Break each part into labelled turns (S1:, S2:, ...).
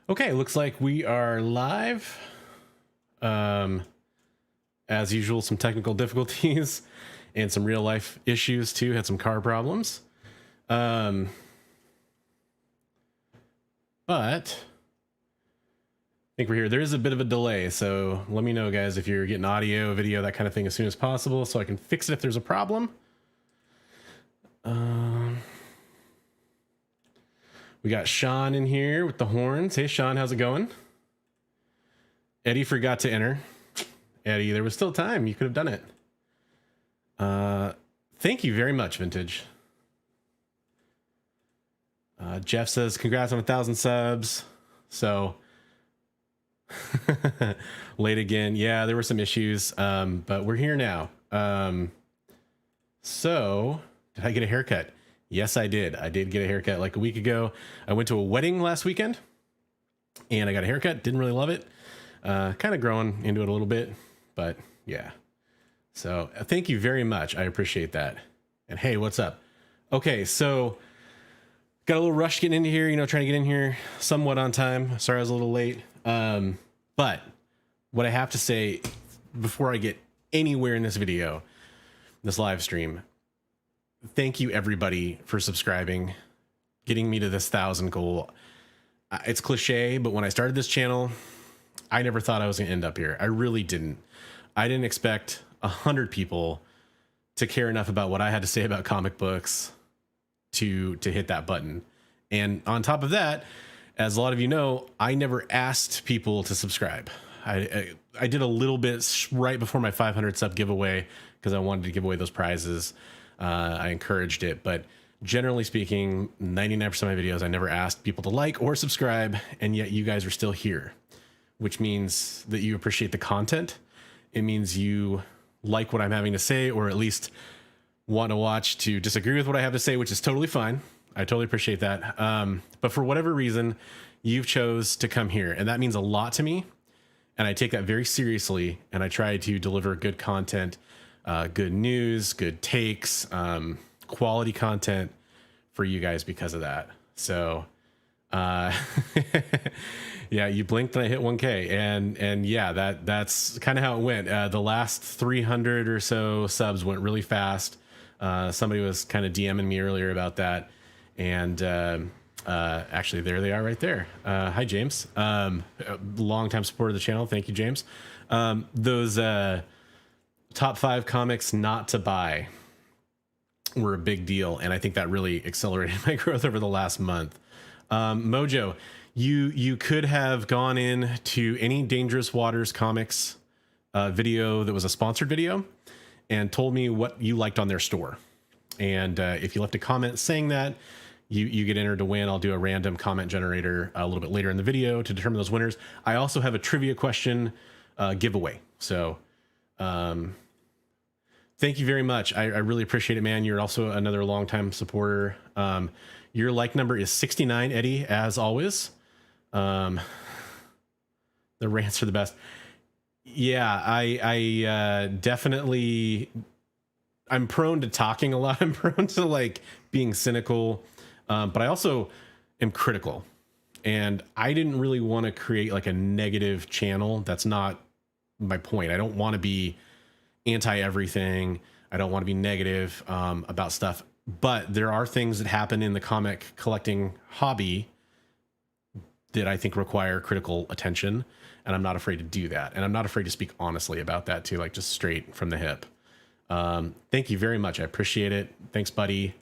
S1: Okay, looks like we are live. As usual, some technical difficulties and some real life issues too. Had some car problems. But I think we're here. There is a bit of a delay, so let me know, guys, if you're getting audio, video, that kind of thing as soon as possible so I can fix it if there's a problem. We got Sean in here with the horns. Hey, Sean, how's it going? Eddie forgot to enter. Eddie, there was still time. You could have done it. Thank you very much, Vintage. Jeff says, congrats on 1,000 subs. So, late again. Yeah, there were some issues, but we're here now. So, did I get a haircut? Yes, I did. I did get a haircut like a week ago. I went to a wedding last weekend, and I got a haircut. Didn't really love it. Kind of growing into it a little bit, but yeah. So thank you very much. I appreciate that. And hey, what's up? Okay, so got a little rush getting into here, trying to get in here somewhat on time. Sorry I was a little late. But what I have to say before I get anywhere in this video, this live stream, thank you everybody for subscribing, getting me to this 1,000 goal. It's cliche, but when I started this channel, I never thought I was going to end up here. I really didn't. I didn't expect 100 people to care enough about what I had to say about comic books to hit that button. And on top of that, as a lot of you know, I never asked people to subscribe. I did a little bit right before my 500 sub giveaway because I wanted to give away those prizes. I encouraged it, but generally speaking, 99% of my videos, I never asked people to like or subscribe, and yet you guys are still here, which means that you appreciate the content. It means you like what I'm having to say, or at least want to watch to disagree with what I have to say, which is totally fine. I totally appreciate that. But for whatever reason, you've chose to come here, and that means a lot to me. And I take that very seriously, and I try to deliver good content, good news, good takes, quality content for you guys because of that. So, yeah, you blinked and I hit 1K, and yeah, that's kind of how it went. The last 300 or so subs went really fast. Somebody was kind of DMing me earlier about that, and actually there they are right there. Hi, James. Long time supporter of the channel. Thank you, James. Those top 5 comics not to buy were a big deal, and I think that really accelerated my growth over the last month. Mojo, you could have gone in to any Dangerous Waters comics video that was a sponsored video and told me what you liked on their store. And if you left a comment saying that, you get entered to win. I'll do a random comment generator a little bit later in the video to determine those winners. I also have a trivia question giveaway. So thank you very much. I really appreciate it, man. You're also another longtime supporter. Your like number is 69, Eddie, as always. The rants are the best. Yeah, I definitely, I'm prone to talking a lot. I'm prone to like being cynical, but I also am critical. And I didn't really want to create like a negative channel. That's not my point. I don't want to be anti everything. I don't want to be negative about stuff. But there are things that happen in the comic collecting hobby that I think require critical attention, and I'm not afraid to do that. And I'm not afraid to speak honestly about that too, like just straight from the hip. Thank you very much. I appreciate it. Thanks, buddy.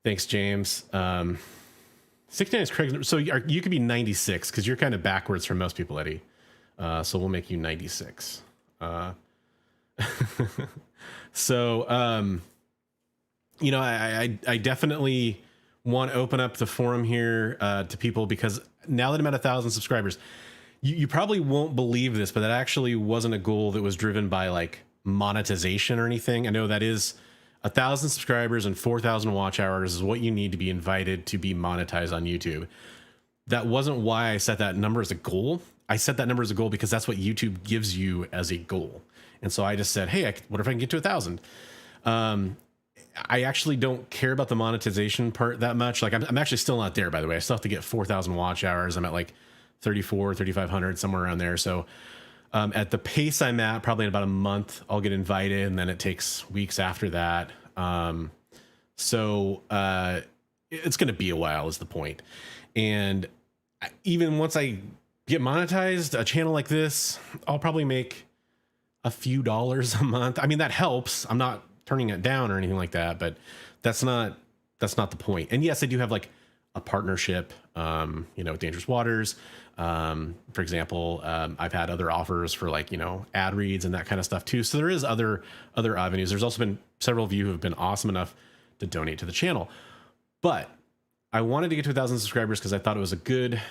S1: Thanks, James. 69 is Craig's. So you could be 96 because you're kind of backwards from most people, Eddie. So we'll make you 96. So, I definitely want to open up the forum here to people, because now that I'm at 1,000 subscribers, you probably won't believe this, but that actually wasn't a goal that was driven by like monetization or anything. I know that is 1,000 subscribers and 4,000 watch hours is what you need to be invited to be monetized on YouTube. That wasn't why I set that number as a goal. I set that number as a goal because that's what YouTube gives you as a goal. And so I just said, hey, what if I can get to 1,000? I actually don't care about the monetization part that much. Like I'm actually still not there, by the way. I still have to get 4,000 watch hours. I'm at like 3,500, somewhere around there. So at the pace I'm at, probably in about a month, I'll get invited, and then it takes weeks after that. So it's going to be a while is the point. And even once I get monetized, a channel like this, I'll probably make a few dollars a month. I mean, that helps. I'm not turning it down or anything like that, but that's not the point. And yes, I do have like a partnership, with Dangerous Waters. For example, I've had other offers for like, ad reads and that kind of stuff too. So there is other avenues. There's also been several of you who have been awesome enough to donate to the channel, but I wanted to get to 1,000 subscribers because I thought it was a good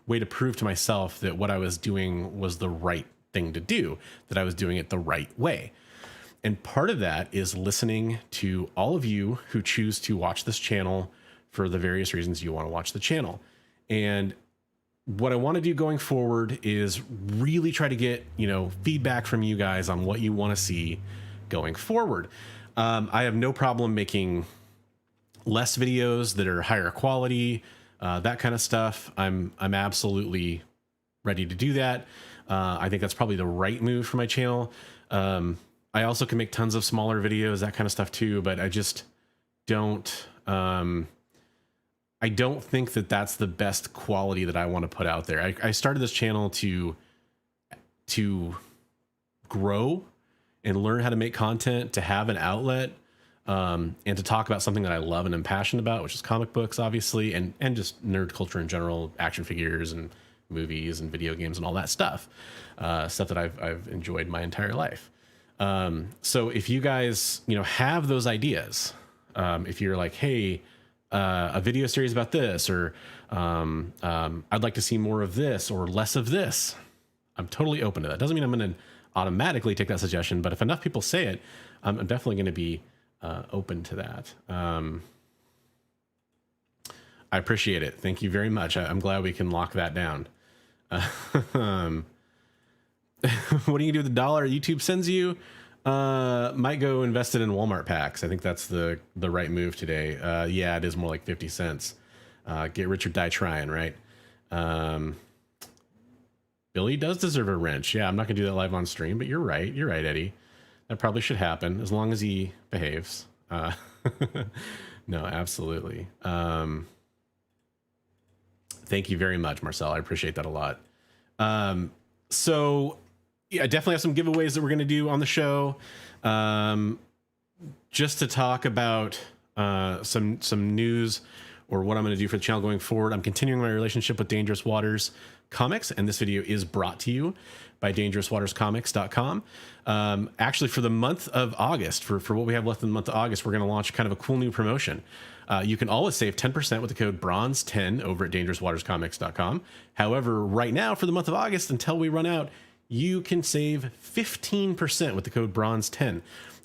S1: way to prove to myself that what I was doing was the right thing to do, that I was doing it the right way. And part of that is listening to all of you who choose to watch this channel for the various reasons you want to watch the channel. And what I want to do going forward is really try to get, feedback from you guys on what you want to see going forward. I have no problem making less videos that are higher quality, that kind of stuff. I'm absolutely ready to do that. I think that's probably the right move for my channel. I also can make tons of smaller videos, that kind of stuff too, but I just don't, I don't think that that's the best quality that I want to put out there. I started this channel to grow and learn how to make content, to have an outlet, and to talk about something that I love and am passionate about, which is comic books, obviously, and just nerd culture in general, action figures and movies and video games and all that stuff, stuff that I've enjoyed my entire life. So if you guys, have those ideas, if you're like, hey, a video series about this, or I'd like to see more of this or less of this, I'm totally open to that. Doesn't mean I'm going to automatically take that suggestion, but if enough people say it, I'm definitely going to be open to that. I appreciate it. Thank you very much. I'm glad we can lock that down. What do you do with the dollar YouTube sends you? Might go invest it in Walmart packs. I think that's the right move today. Yeah, it is more like 50 cents. Get rich or die trying, right? Billy does deserve a wrench. Yeah, I'm not gonna do that live on stream, but you're right. You're right, Eddie. That probably should happen as long as he behaves. No, absolutely. Thank you very much, Marcel. I appreciate that a lot. So yeah, I definitely have some giveaways that we're going to do on the show. Just to talk about some news or what I'm going to do for the channel going forward. I'm continuing my relationship with Dangerous Waters Comics, and this video is brought to you by dangerouswaterscomics.com. Actually, for the month of August, for what we have left in the month of August, we're going to launch kind of a cool new promotion. You can always save 10% with the code BRONZE10 over at dangerouswaterscomics.com. However, right now, for the month of August, until we run out, you can save 15% with the code BRONZE10.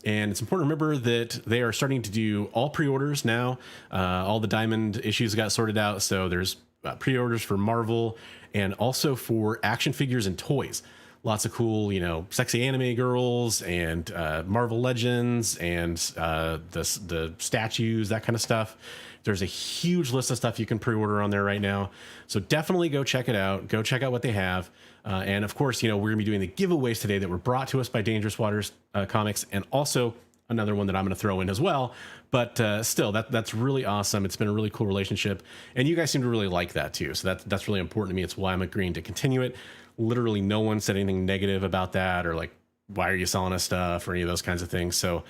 S1: And it's important to remember that they are starting to do all pre-orders now. All the diamond issues got sorted out. So there's pre-orders for Marvel and also for action figures and toys. Lots of cool, sexy anime girls and Marvel Legends and the statues, that kind of stuff. There's a huge list of stuff you can pre-order on there right now. So definitely go check it out. Go check out what they have. And of course, we're going to be doing the giveaways today that were brought to us by Dangerous Waters Comics, and also another one that I'm going to throw in as well. But still, that's really awesome. It's been a really cool relationship, and you guys seem to really like that too. So that's really important to me. It's why I'm agreeing to continue it. Literally no one said anything negative about that, or like, why are you selling us stuff, or any of those kinds of things. So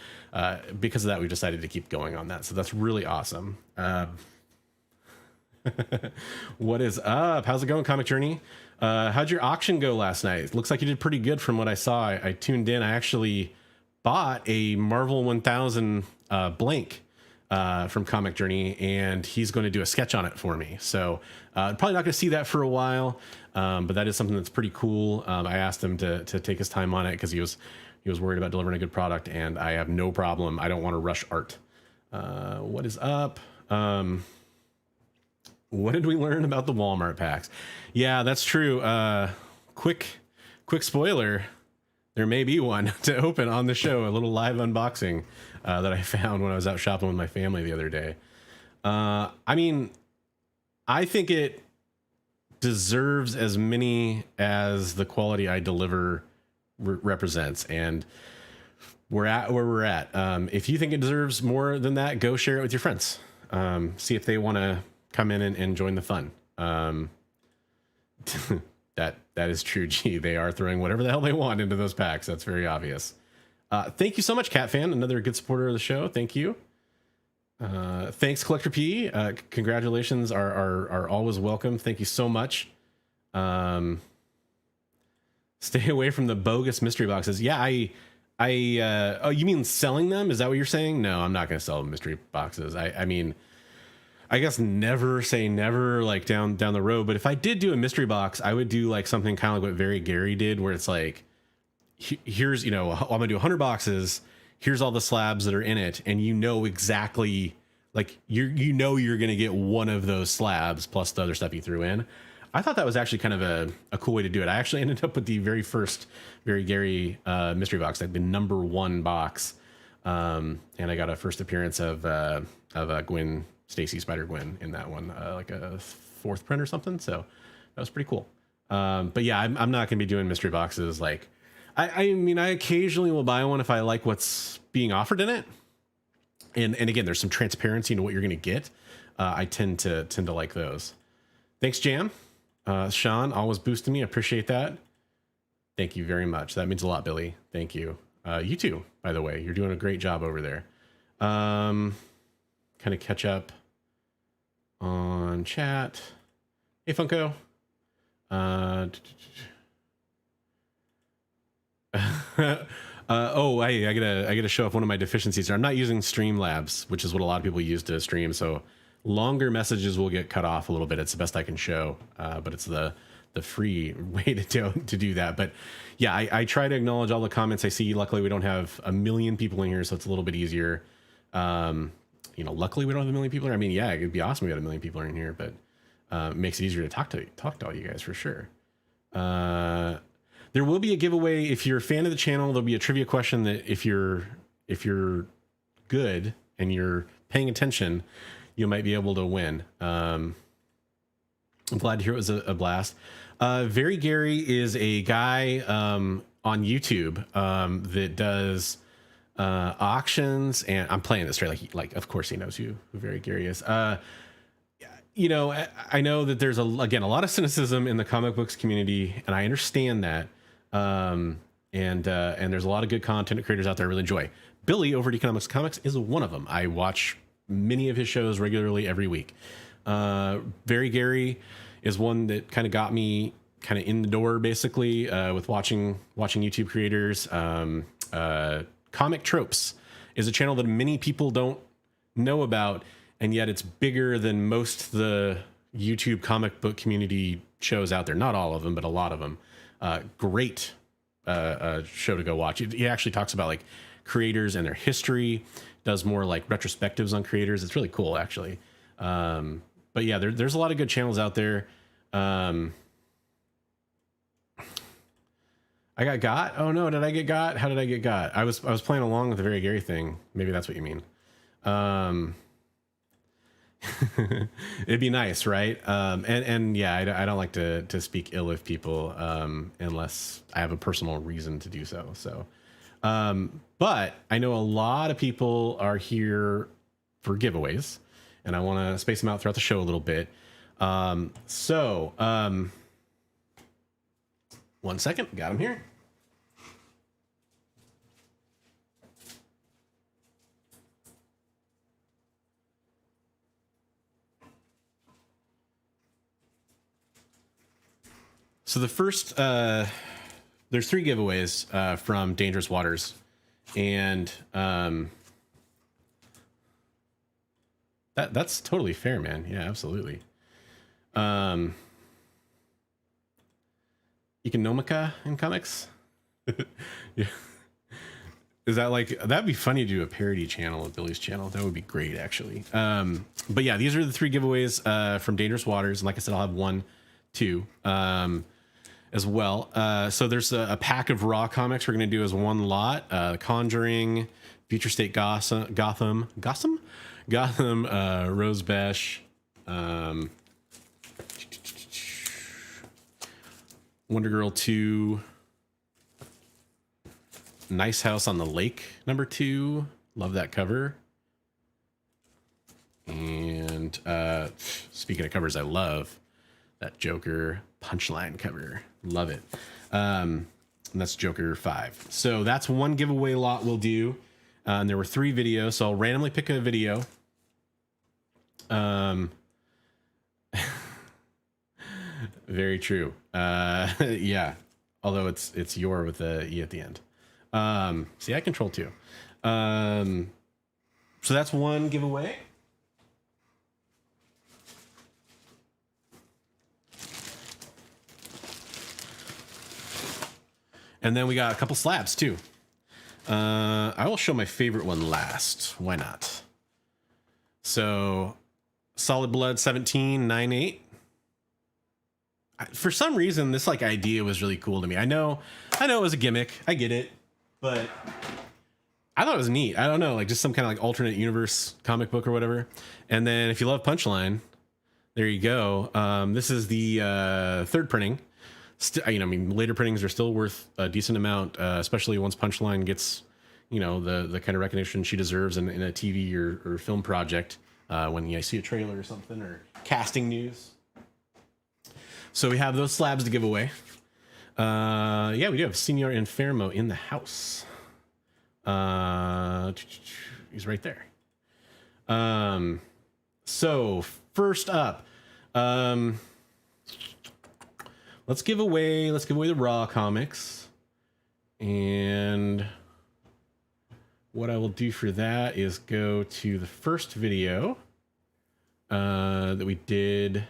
S1: because of that, we've decided to keep going on that. So that's really awesome. What is up? How's it going, Comic Journey? How'd your auction go last night? It looks like you did pretty good from what I saw. I tuned in. I actually bought a Marvel 1000 blank from Comic Journey, and he's going to do a sketch on it for me. So probably not going to see that for a while, but that is something that's pretty cool. I asked him to take his time on it because he was worried about delivering a good product, and I have no problem. I don't want to rush art. What is up? What did we learn about the Walmart packs? Yeah, that's true. Quick spoiler. There may be one to open on the show, a little live unboxing that I found when I was out shopping with my family the other day. I mean, I think it deserves as many as the quality I deliver represents, and we're at where we're at. If you think it deserves more than that, go share it with your friends. See if they want to come in and join the fun. That is true. Gee, they are throwing whatever the hell they want into those packs. That's very obvious. Thank you so much, Cat Fan, another good supporter of the show. Thank you. Thanks, Collector P. Congratulations are always welcome. Thank you so much. Stay away from the bogus mystery boxes. Yeah, oh, you mean selling them? Is that what you're saying? No, I'm not going to sell mystery boxes. I mean, I guess never say never, like down the road. But if I did do a mystery box, I would do like something kind of like what Very Gary did, where it's like, here's, I'm going to do 100 boxes. Here's all the slabs that are in it. And exactly, like you're going to get one of those slabs plus the other stuff you threw in. I thought that was actually kind of a cool way to do it. I actually ended up with the very first Very Gary mystery box, like the #1 box. And I got a first appearance of Gwen Stacy, Spider-Gwen in that one, like a 4th print or something. So that was pretty cool. But yeah, I'm not going to be doing mystery boxes. Like, I mean, I occasionally will buy one if I like what's being offered in it. And again, there's some transparency into what you're going to get. I tend to like those. Thanks, Jam. Sean, always boosting me. Appreciate that. Thank you very much. That means a lot, Billy. Thank you. You too, by the way. You're doing a great job over there. Kind of catch up on chat. Hey, Funko. Oh, I gotta show off one of my deficiencies. I'm not using Streamlabs, which is what a lot of people use to stream. So longer messages will get cut off a little bit. It's the best I can show, but it's the free way to do that. But yeah, I try to acknowledge all the comments I see. Luckily, we don't have a million people in here, so it's a little bit easier. Luckily we don't have a million people here. I mean, yeah, it'd be awesome if we had a million people in here, but it makes it easier to talk to all you guys for sure. There will be a giveaway. If you're a fan of the channel, there'll be a trivia question that if you're good and you're paying attention, you might be able to win. I'm glad to hear it was a blast. Very Gary is a guy on YouTube that does auctions, and I'm playing this straight, like of course he knows who Very Gary is. I know that there's a lot of cynicism in the comic books community, and I understand that. And there's a lot of good content creators out there I really enjoy. Billy over at Economics Comics is one of them. I watch many of his shows regularly every week. Very Gary is one that kind of got me kind of in the door, basically, with watching YouTube creators. Comic Tropes is a channel that many people don't know about, and yet it's bigger than most of the YouTube comic book community shows out there. Not all of them, but a lot of them. Great show to go watch. He actually talks about like creators and their history, does more like retrospectives on creators. It's really cool, actually. But yeah, there's a lot of good channels out there. I got. Oh no, did I get got? How did I get got? I was playing along with the Very Gary thing. Maybe that's what you mean. It'd be nice, right? And yeah, I don't like to speak ill of people unless I have a personal reason to do so. So, but I know a lot of people are here for giveaways, and I want to space them out throughout the show a little bit. One second, got him here. So the first, there's 3 giveaways from Dangerous Waters, and that's totally fair, man. Yeah, absolutely. Economica in comics. Yeah. Is that like, that'd be funny to do a parody channel of Billy's channel. That would be great, actually. But yeah, these are the 3 giveaways from Dangerous Waters, and like I said, I'll have 1, 2 as well. So there's a pack of raw comics we're going to do as 1 lot. Conjuring, Future State Gotham, Rose Besh, Wonder Girl 2, Nice House on the Lake, number 2. Love that cover. And speaking of covers I love, that Joker Punchline cover. Love it. And that's Joker 5. So that's one giveaway lot we'll do. And there were 3 videos, so I'll randomly pick a video. Very true. Yeah. Although it's your with the E at the end. See, I control 2. So that's one giveaway. And then we got a couple slabs too. I will show my favorite one last. Why not? So Solid Blood 1798. For some reason, this like idea was really cool to me. I know it was a gimmick. I get it, but I thought it was neat. I don't know, like just some kind of like alternate universe comic book or whatever. And then if you love Punchline, there you go. This is the 3rd printing. I mean, later printings are still worth a decent amount, especially once Punchline gets, the kind of recognition she deserves in a TV or film project, when you see a trailer or something or casting news. So we have those slabs to give away. Yeah, we do have Senor Infermo in the house. He's right there. So first up, let's give away the Raw comics. And what I will do for that is go to the first video that we did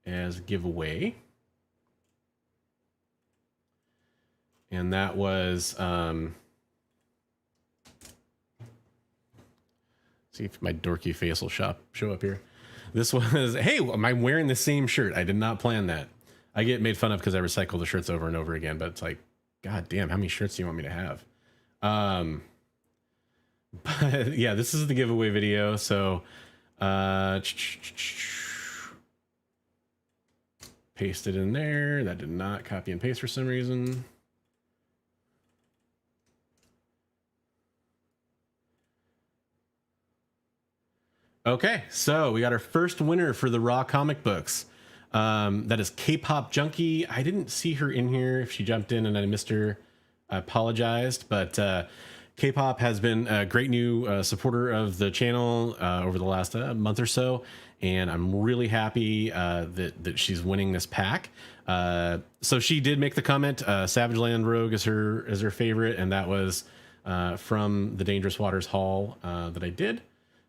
S1: as a giveaway. And that was, see if my dorky face will show up here. This was, hey, am I wearing the same shirt? I did not plan that. I get made fun of because I recycle the shirts over and over again, but it's like, God damn, how many shirts do you want me to have? But yeah, this is the giveaway video. So, paste it in there. That did not copy and paste for some reason. Okay, so we got our first winner for the Raw comic books. That is K-Pop Junkie. I didn't see her in here. If she jumped in and I missed her, I apologized. But K-Pop has been a great new supporter of the channel over the last month or so. And I'm really happy that she's winning this pack. So she did make the comment, Savage Land Rogue is her favorite. And that was from the Dangerous Waters haul that I did.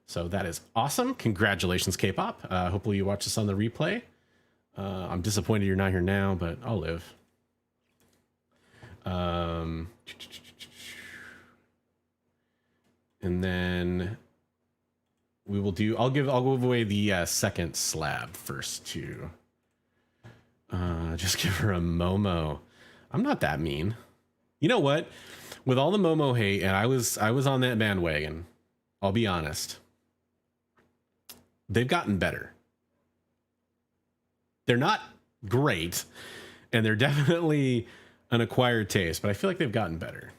S1: So that is awesome. Congratulations, K-Pop. Hopefully you watch this on the replay. I'm disappointed you're not here now, but I'll live. And then we will do, I'll give away the second slab first too. Just give her a Momo. I'm not that mean. You know what? With all the Momo hate, and I was on that bandwagon, I'll be honest. They've gotten better. They're not great, and they're definitely an acquired taste, but I feel like they've gotten better.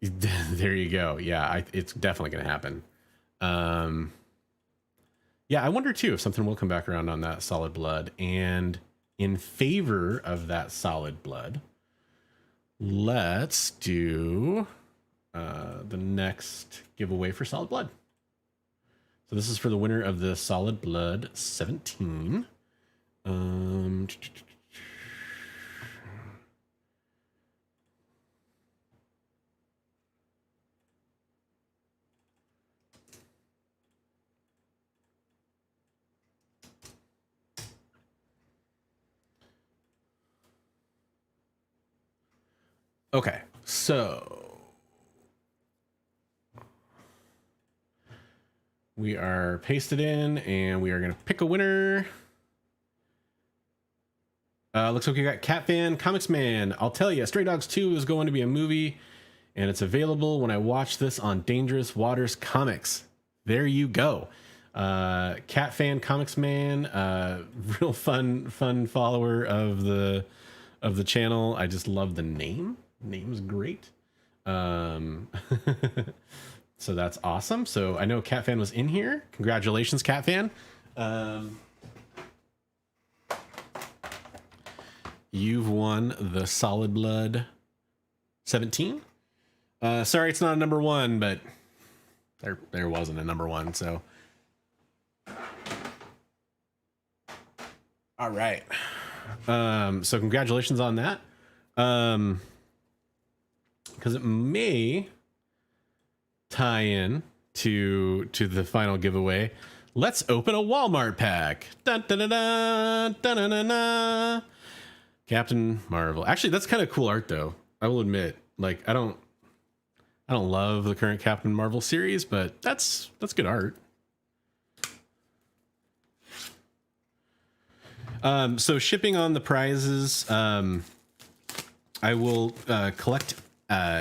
S1: There you go. Yeah, it's definitely going to happen. Yeah, I wonder too if something will come back around on that Solid Blood. And in favor of that Solid Blood, let's do the next giveaway for Solid Blood. So this is for the winner of the Solid Blood 17. Okay, so we are pasted in and we are going to pick a winner. Looks like we got Cat Fan Comics Man. I'll tell you, Stray Dogs 2 is going to be a movie and it's available when I watch this on Dangerous Waters Comics. there you go. Cat fan, comics man, real fun follower of the channel. I just love the name. Name's great. So that's awesome. So I know Cat fan was in here. Congratulations, Cat fan. You've won the Solid Blood 17. Sorry, it's not a number one, but there wasn't a number one. So, all right. So congratulations on that. Because it may tie in to the final giveaway. Let's open a Walmart pack. Dun, dun, dun, dun, dun, dun, dun, dun. Captain Marvel. Actually, that's kind of cool art, though. I will admit, like, I don't love the current Captain Marvel series, but that's good art. So shipping on the prizes, I will collect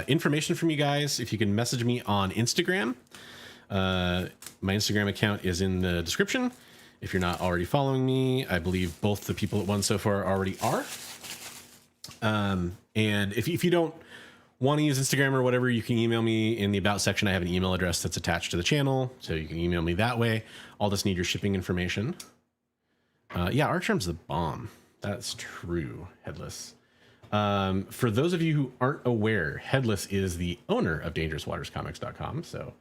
S1: information from you guys if you can message me on Instagram. My Instagram account is in the description. If you're not already following me, I believe both the people that won so far already are. And if you don't want to use Instagram or whatever, you can email me in the about section. I have an email address that's attached to the channel, so you can email me that way. I'll just need your shipping information. Yeah, Archerm's the bomb. That's true, Headless. For those of you who aren't aware, Headless is the owner of DangerousWatersComics.com. So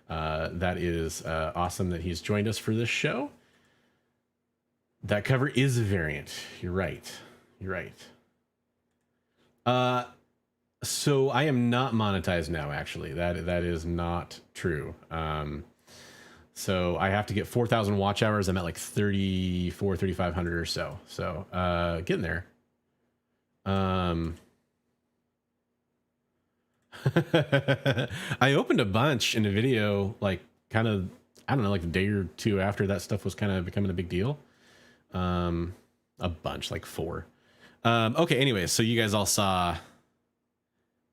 S1: that is awesome that he's joined us for this show. That cover is a variant. You're right. You're right. So I am not monetized now, actually. That is not true. So I have to get 4,000 watch hours. I'm at like 3,500 or so. So getting there. I opened a bunch in a video, like kind of, I don't know, like a day or two after that stuff was kind of becoming a big deal. A bunch, like 4. Okay, anyways, so you guys all saw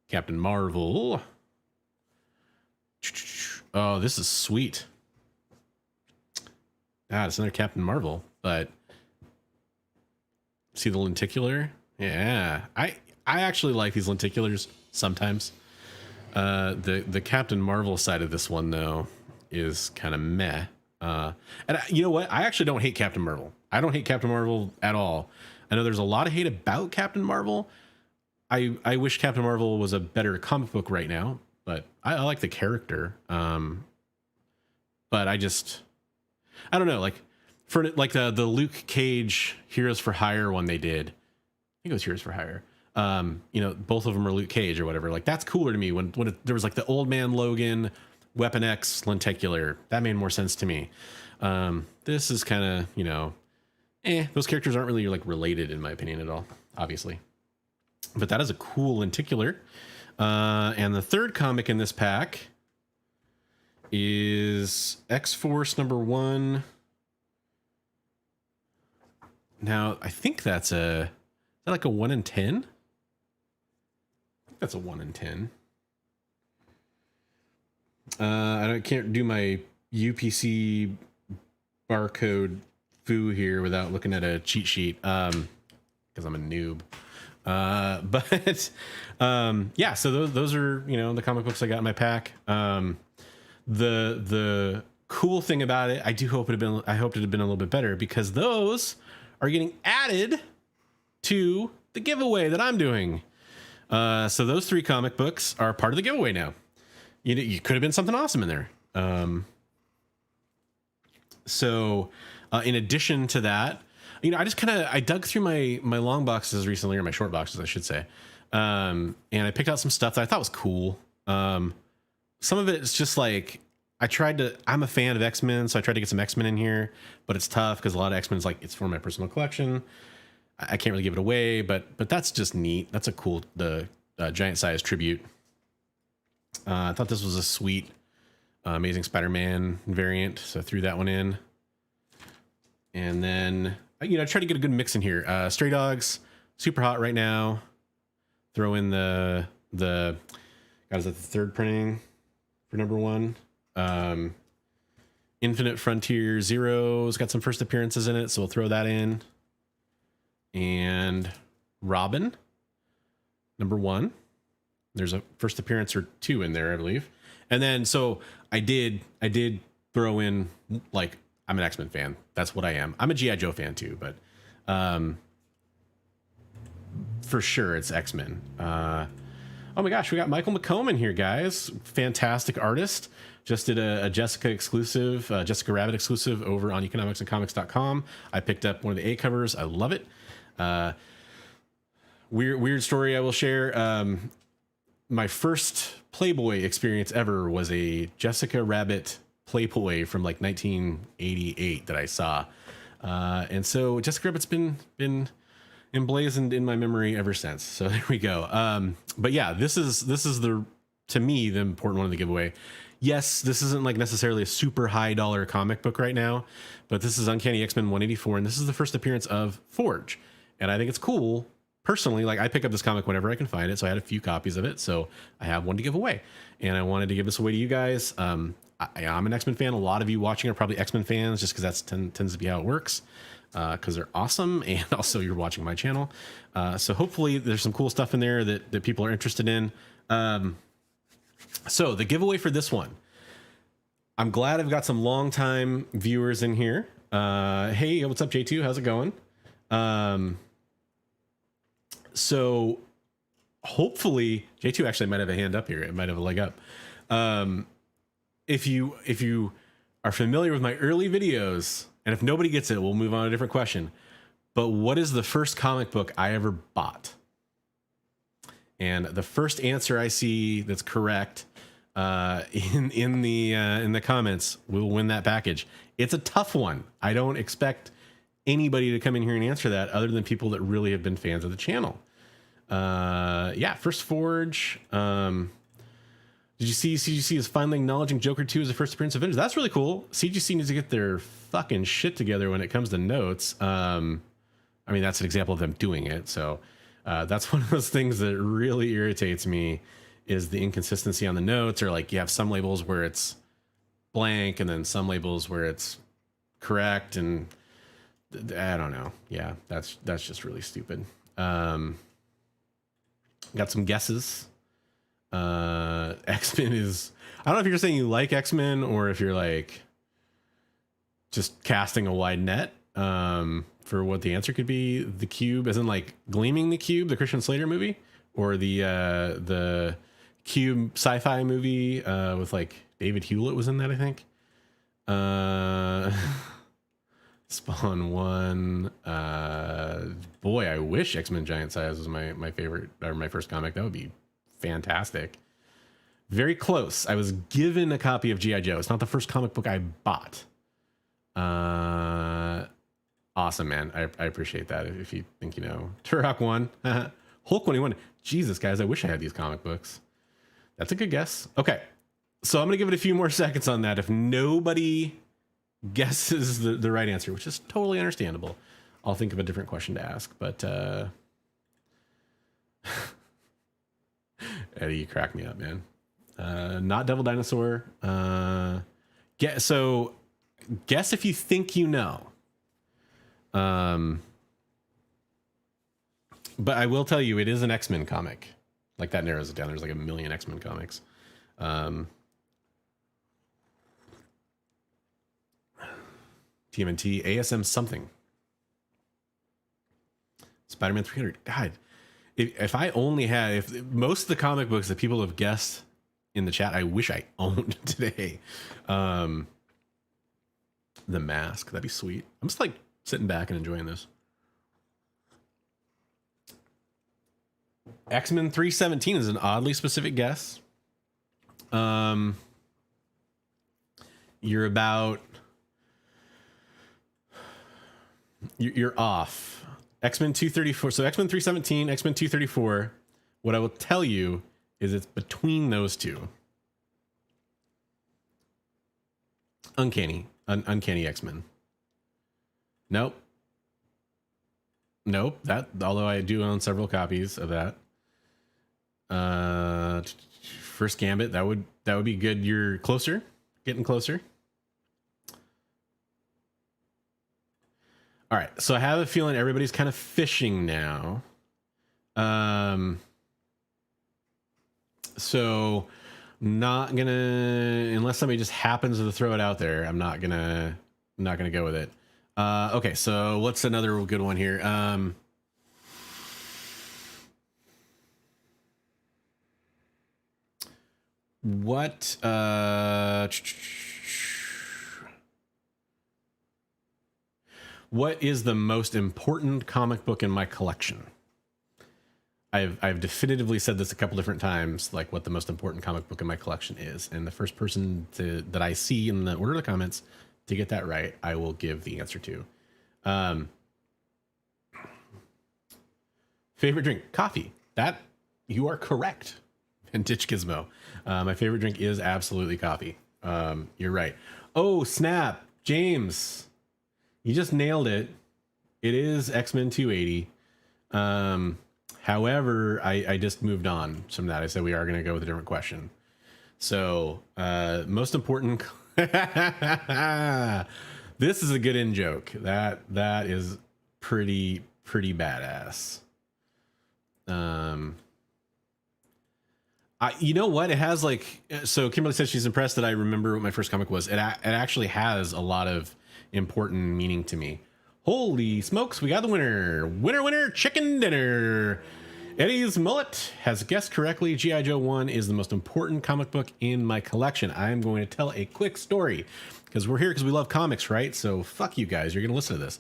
S1: Captain Marvel. Oh, this is sweet. Ah, it's another Captain Marvel, but see the lenticular? Yeah, I actually like these lenticulars sometimes. The Captain Marvel side of this one, though, is kind of meh. You know what? I actually don't hate Captain Marvel. I don't hate Captain Marvel at all. I know there's a lot of hate about Captain Marvel. I wish Captain Marvel was a better comic book right now, but I like the character. But I don't know, like for like the Luke Cage Heroes for Hire one they did. I think it was Heroes for Hire. You know, both of them are Luke Cage or whatever. Like that's cooler to me when there was like the Old Man Logan, Weapon X lenticular. That made more sense to me. This is kind of, you know, those characters aren't really like related in my opinion at all, obviously. But that is a cool lenticular. And the third comic in this pack is X-Force #1. Now, I think that's is that like a 1 in 10? I think that's a 1 in 10. I can't do my UPC barcode foo here without looking at a cheat sheet, because I'm a noob. But yeah, so those are, you know, the comic books I got in my pack. The cool thing about it, I hoped it had been a little bit better, because those are getting added to the giveaway that I'm doing. So those 3 comic books are part of the giveaway now. You could have been something awesome in there. So in addition to that, you know, I dug through my long boxes recently, or my short boxes, I should say. And I picked out some stuff that I thought was cool. Some of it is just like, I'm a fan of X-Men, so I tried to get some X-Men in here, but it's tough because a lot of X-Men is like, it's for my personal collection. I can't really give it away, but that's just neat. That's a cool, the giant size tribute. I thought this was a sweet, Amazing Spider-Man variant, so I threw that one in. And then, you know, I tried to get a good mix in here. Stray Dogs, super hot right now. Throw in the God, is that the 3rd printing for #1? Infinite Frontier Zero's got some first appearances in it, so we'll throw that in. And Robin, number 1. There's a first appearance or 2 in there, I believe. And then, so I did throw in, like, I'm an X-Men fan. That's what I am. I'm a G.I. Joe fan too, but for sure it's X-Men. Oh my gosh, we got Michael McComb here, guys. Fantastic artist. Just did a Jessica exclusive, Jessica Rabbit exclusive over on economicsandcomics.com. I picked up one of the A covers. I love it. Weird story I will share. My first Playboy experience ever was a Jessica Rabbit Playboy from like 1988 that I saw. And so Jessica Rabbit's been emblazoned in my memory ever since. So there we go. But yeah, this is to me, the important one of the giveaway. Yes, this isn't like necessarily a super high dollar comic book right now, but this is Uncanny X-Men 184. And this is the first appearance of Forge. And I think it's cool. Personally, like I pick up this comic whenever I can find it. So I had a few copies of it. So I have one to give away, and I wanted to give this away to you guys. I'm an X-Men fan. A lot of you watching are probably X-Men fans just because that's tends to be how it works. Because they're awesome. And also you're watching my channel. So hopefully there's some cool stuff in there that people are interested in. So the giveaway for this one, I'm glad I've got some longtime viewers in here. Hey, what's up, J2? How's it going? So hopefully J2 actually might have a hand up here. It might have a leg up. If you are familiar with my early videos, and if nobody gets it, we'll move on to a different question. But what is the first comic book I ever bought? And the first answer I see that's correct in the comments will win that package. It's a tough one. I don't expect anybody to come in here and answer that other than people that really have been fans of the channel. Yeah, first Forge. Did you see CGC is finally acknowledging Joker 2 as the first appearance of Avengers? That's really cool. CGC needs to get their fucking shit together when it comes to notes. I mean, that's an example of them doing it. So that's one of those things that really irritates me is the inconsistency on the notes, or like you have some labels where it's blank and then some labels where it's correct. And I don't know. Yeah, that's just really stupid. Got some guesses. X-Men is, I don't know if you're saying you like X-Men or if you're like just casting a wide net for what the answer could be. The Cube, as in like Gleaming the Cube, the Christian Slater movie, or the Cube sci-fi movie with like David Hewlett was in that, I think. Spawn 1. Boy, I wish X-Men Giant Size was my favorite, or my first comic. That would be fantastic. Very close. I was given a copy of G.I. Joe. It's not the first comic book I bought. Awesome, man. I appreciate that. If you think you know. Turok 1. Hulk 21. Jesus, guys, I wish I had these comic books. That's a good guess. Okay. So I'm going to give it a few more seconds on that. If nobody guesses the right answer, which is totally understandable, I'll think of a different question to ask. But Eddie, you crack me up, man. Not Devil Dinosaur. Guess if you think you know. But I will tell you, it is an X-Men comic. Like, that narrows it down. There's like a million X-Men comics. TMNT, ASM something. Spider-Man 300. God, if I only had, if most of the comic books that people have guessed in the chat, I wish I owned today. The Mask, that'd be sweet. I'm just like sitting back and enjoying this. X-Men 317 is an oddly specific guess. You're about, you're off. X-Men 234. So X-Men 317, X-Men 234. What I will tell you is it's between those two. Uncanny X-Men. Nope. That, although I do own several copies of that. First Gambit, that would be good. You're closer, getting closer. All right, so I have a feeling everybody's kind of fishing now. So not gonna, unless somebody just happens to throw it out there, I'm not gonna go with it. Okay, so what's another good one here? What is the most important comic book in my collection? I've definitively said this a couple different times, like what the most important comic book in my collection is. And the first person that I see in the order of the comments to get that right, I will give the answer to. Favorite drink, coffee. That you are correct. Vintage Gizmo. My favorite drink is absolutely coffee. You're right. Oh, snap. James, you just nailed it. It is X-Men 280. However, I just moved on from that. I said we are going to go with a different question. So, most important. This is a good in joke. That is pretty badass. You know what? It has like, so Kimberly says she's impressed that I remember what my first comic was. It actually has a lot of important meaning to me. Holy smokes, we got the winner. Winner, chicken dinner. Eddie's Mullet has guessed correctly. G.I. Joe 1 is the most important comic book in my collection. I'm going to tell a quick story because we're here because we love comics, right? So fuck you guys. You're going to listen to this.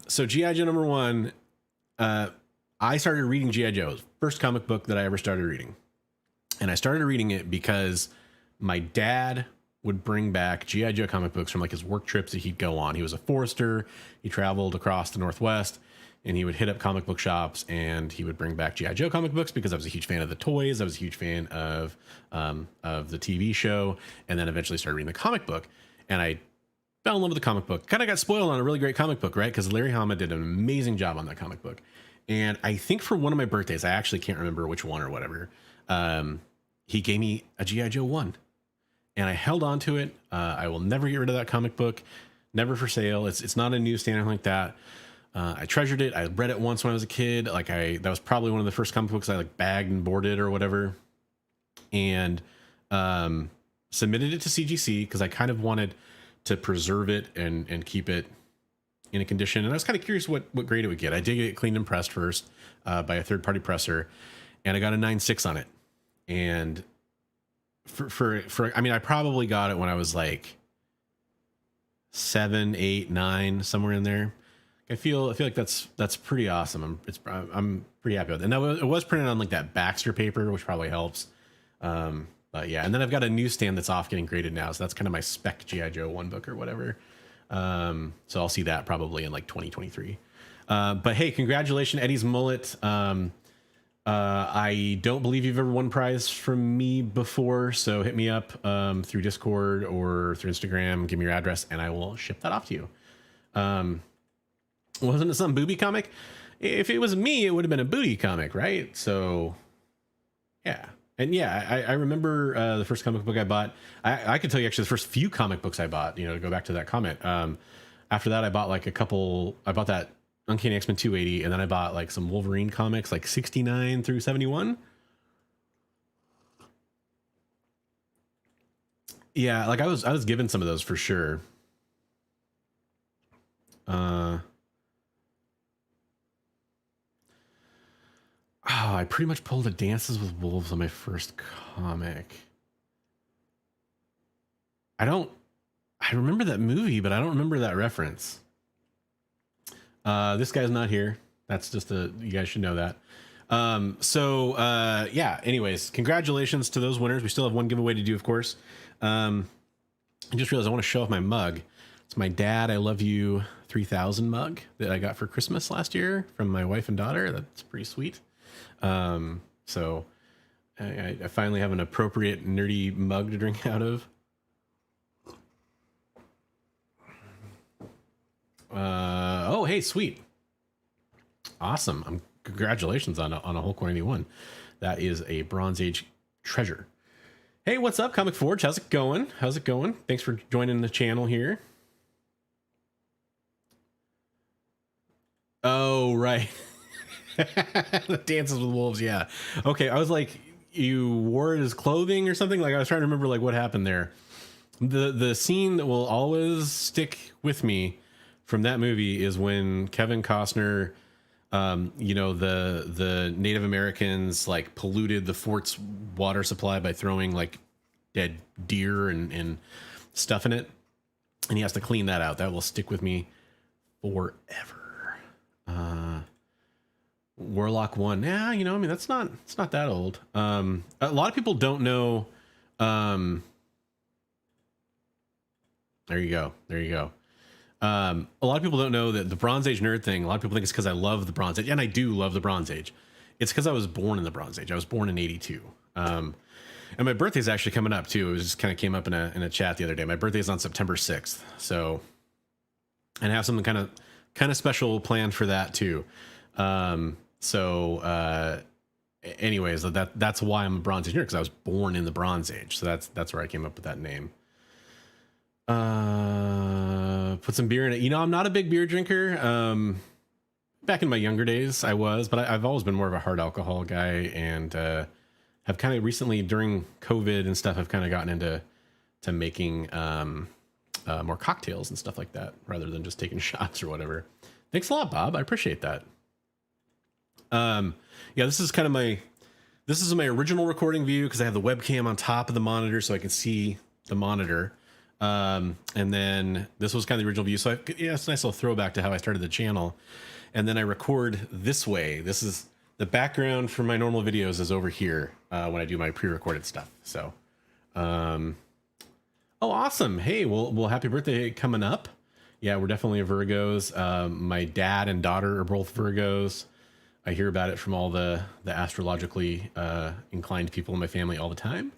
S1: So G.I. Joe number 1, I started reading G.I. Joe. First comic book that I ever started reading. And I started reading it because my dad would bring back G.I. Joe comic books from like his work trips that he'd go on. He was a forester. He traveled across the Northwest and he would hit up comic book shops and he would bring back G.I. Joe comic books because I was a huge fan of the toys. I was a huge fan of the TV show, and then eventually started reading the comic book. And I fell in love with the comic book. Kind of got spoiled on a really great comic book, right? Because Larry Hama did an amazing job on that comic book. And I think for one of my birthdays, I actually can't remember which one or whatever, he gave me a G.I. Joe 1. And I held on to it. I will never get rid of that comic book. Never for sale. It's not a newsstand or anything like that. I treasured it. I read it once when I was a kid. That was probably one of the first comic books I like bagged and boarded or whatever. And submitted it to CGC because I kind of wanted to preserve it and keep it in a condition. And I was kind of curious what grade it would get. I did get it cleaned and pressed first by a third-party presser, and I got a 9.6 on it. And for I mean, I probably got it when I was like 7, 8, 9, somewhere in there. I feel like that's pretty awesome. I'm pretty happy with it. And it was printed on like that Baxter paper, which probably helps. But yeah, and then I've got a newsstand that's off getting graded now, so that's kind of my spec G.I. Joe 1 book or whatever. So I'll see that probably in like 2023. But hey, congratulations, Eddie's Mullet. I don't believe you've ever won a prize from me before, so hit me up through Discord or through Instagram. Give me your address, and I will ship that off to you. Wasn't it some booby comic? If it was me, it would have been a booty comic, right? So, yeah. And yeah, I remember the first comic book I bought. I could tell you actually the first few comic books I bought, to go back to that comment. After that, I bought like a couple. I bought that Uncanny X-Men 280, and then I bought like some Wolverine comics, like 69 through 71. Yeah, like I was given some of those for sure. I pretty much pulled a Dances with Wolves on my first comic. I remember that movie, but I don't remember that reference. This guy's not here. That's just you guys should know that. Yeah, anyways, congratulations to those winners. We still have one giveaway to do, of course. I just realized I want to show off my mug. It's my Dad, I Love You 3000 mug that I got for Christmas last year from my wife and daughter. That's pretty sweet. So I finally have an appropriate nerdy mug to drink out of. Oh, hey, sweet. Awesome. Congratulations on a Hulk 181. That is a Bronze Age treasure. Hey, what's up, Comic Forge? How's it going? Thanks for joining the channel here. right. The Dances with Wolves. Yeah. Okay. I was like, you wore it as clothing or something. Like I was trying to remember like what happened there. The scene that will always stick with me from that movie is when Kevin Costner, you know, the Native Americans like polluted the fort's water supply by throwing like dead deer and stuff in it, and he has to clean that out. That will stick with me forever. Warlock 1. Yeah, you know, I mean, it's not that old. A lot of people don't know. There you go. A lot of people don't know that the Bronze Age nerd thing. A lot of people think it's because I love the Bronze Age, and I do love the Bronze Age. It's because I was born in the Bronze Age. I was born in '82. And my birthday's actually coming up too. It was just kind of came up in a chat the other day. My birthday's on September 6th. So, and I have something kind of special planned for that too. Anyways, that's why I'm a Bronze Age nerd, because I was born in the Bronze Age. So that's where I came up with that name. Put some beer in it. You know, I'm not a big beer drinker. Back in my younger days I was, but I've always been more of a hard alcohol guy, and have kind of recently during COVID and stuff, I've kind of gotten into making more cocktails and stuff like that rather than just taking shots or whatever. Thanks a lot, Bob. I appreciate that. Yeah, this is my original recording view because I have the webcam on top of the monitor so I can see the monitor. And then this was kind of the original view. So it's a nice little throwback to how I started the channel. And then I record this way. This is the background for my normal videos is over here when I do my pre-recorded stuff. So, oh, awesome. Hey, well, happy birthday coming up. Yeah, we're definitely Virgos. My dad and daughter are both Virgos. I hear about it from all the astrologically inclined people in my family all the time.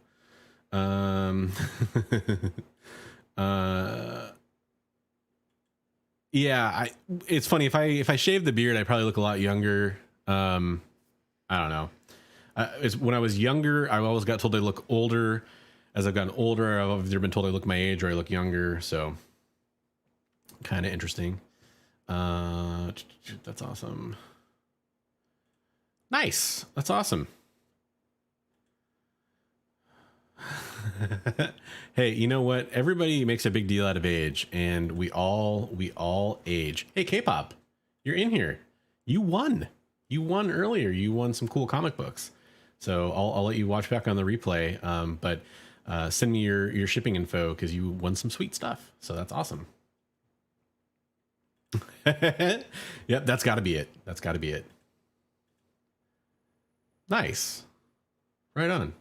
S1: Yeah, it's funny if I shave the beard, I probably look a lot younger. I don't know. It's when I was younger, I always got told I look older. As I've gotten older, I've either been told I look my age or I look younger. So kind of interesting. That's awesome. Nice. That's awesome. Hey, you know what? Everybody makes a big deal out of age, and we all age. Hey, K-pop, you're in here. You won earlier. You won some cool comic books. So I'll let you watch back on the replay. But send me your shipping info because you won some sweet stuff. So that's awesome. Yep, that's got to be it. Nice. Right on.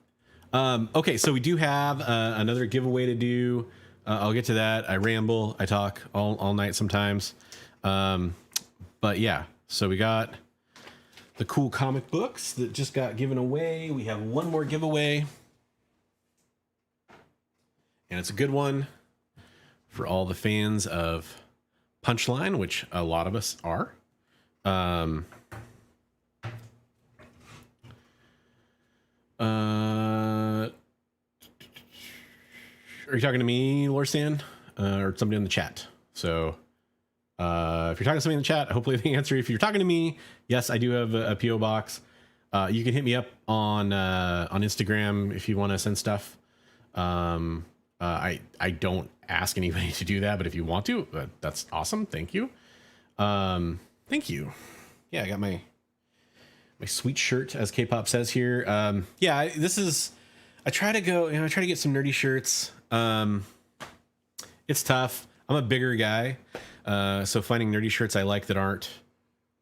S1: Okay, so we do have another giveaway to do. I'll get to that. I ramble. I talk all night sometimes. But yeah, so we got the cool comic books that just got given away. We have one more giveaway. And it's a good one for all the fans of Punchline, which a lot of us are. Are you talking to me, Lorsan, or somebody in the chat? So if you're talking to somebody in the chat, hopefully the answer, if you're talking to me, yes, I do have a PO box. You can hit me up on Instagram if you want to send stuff. I don't ask anybody to do that, but if you want to, that's awesome. Thank you. Thank you. Yeah, I got my sweet shirt, as K-pop says here. Yeah, I try to get some nerdy shirts. It's tough. I'm a bigger guy. So finding nerdy shirts I like that aren't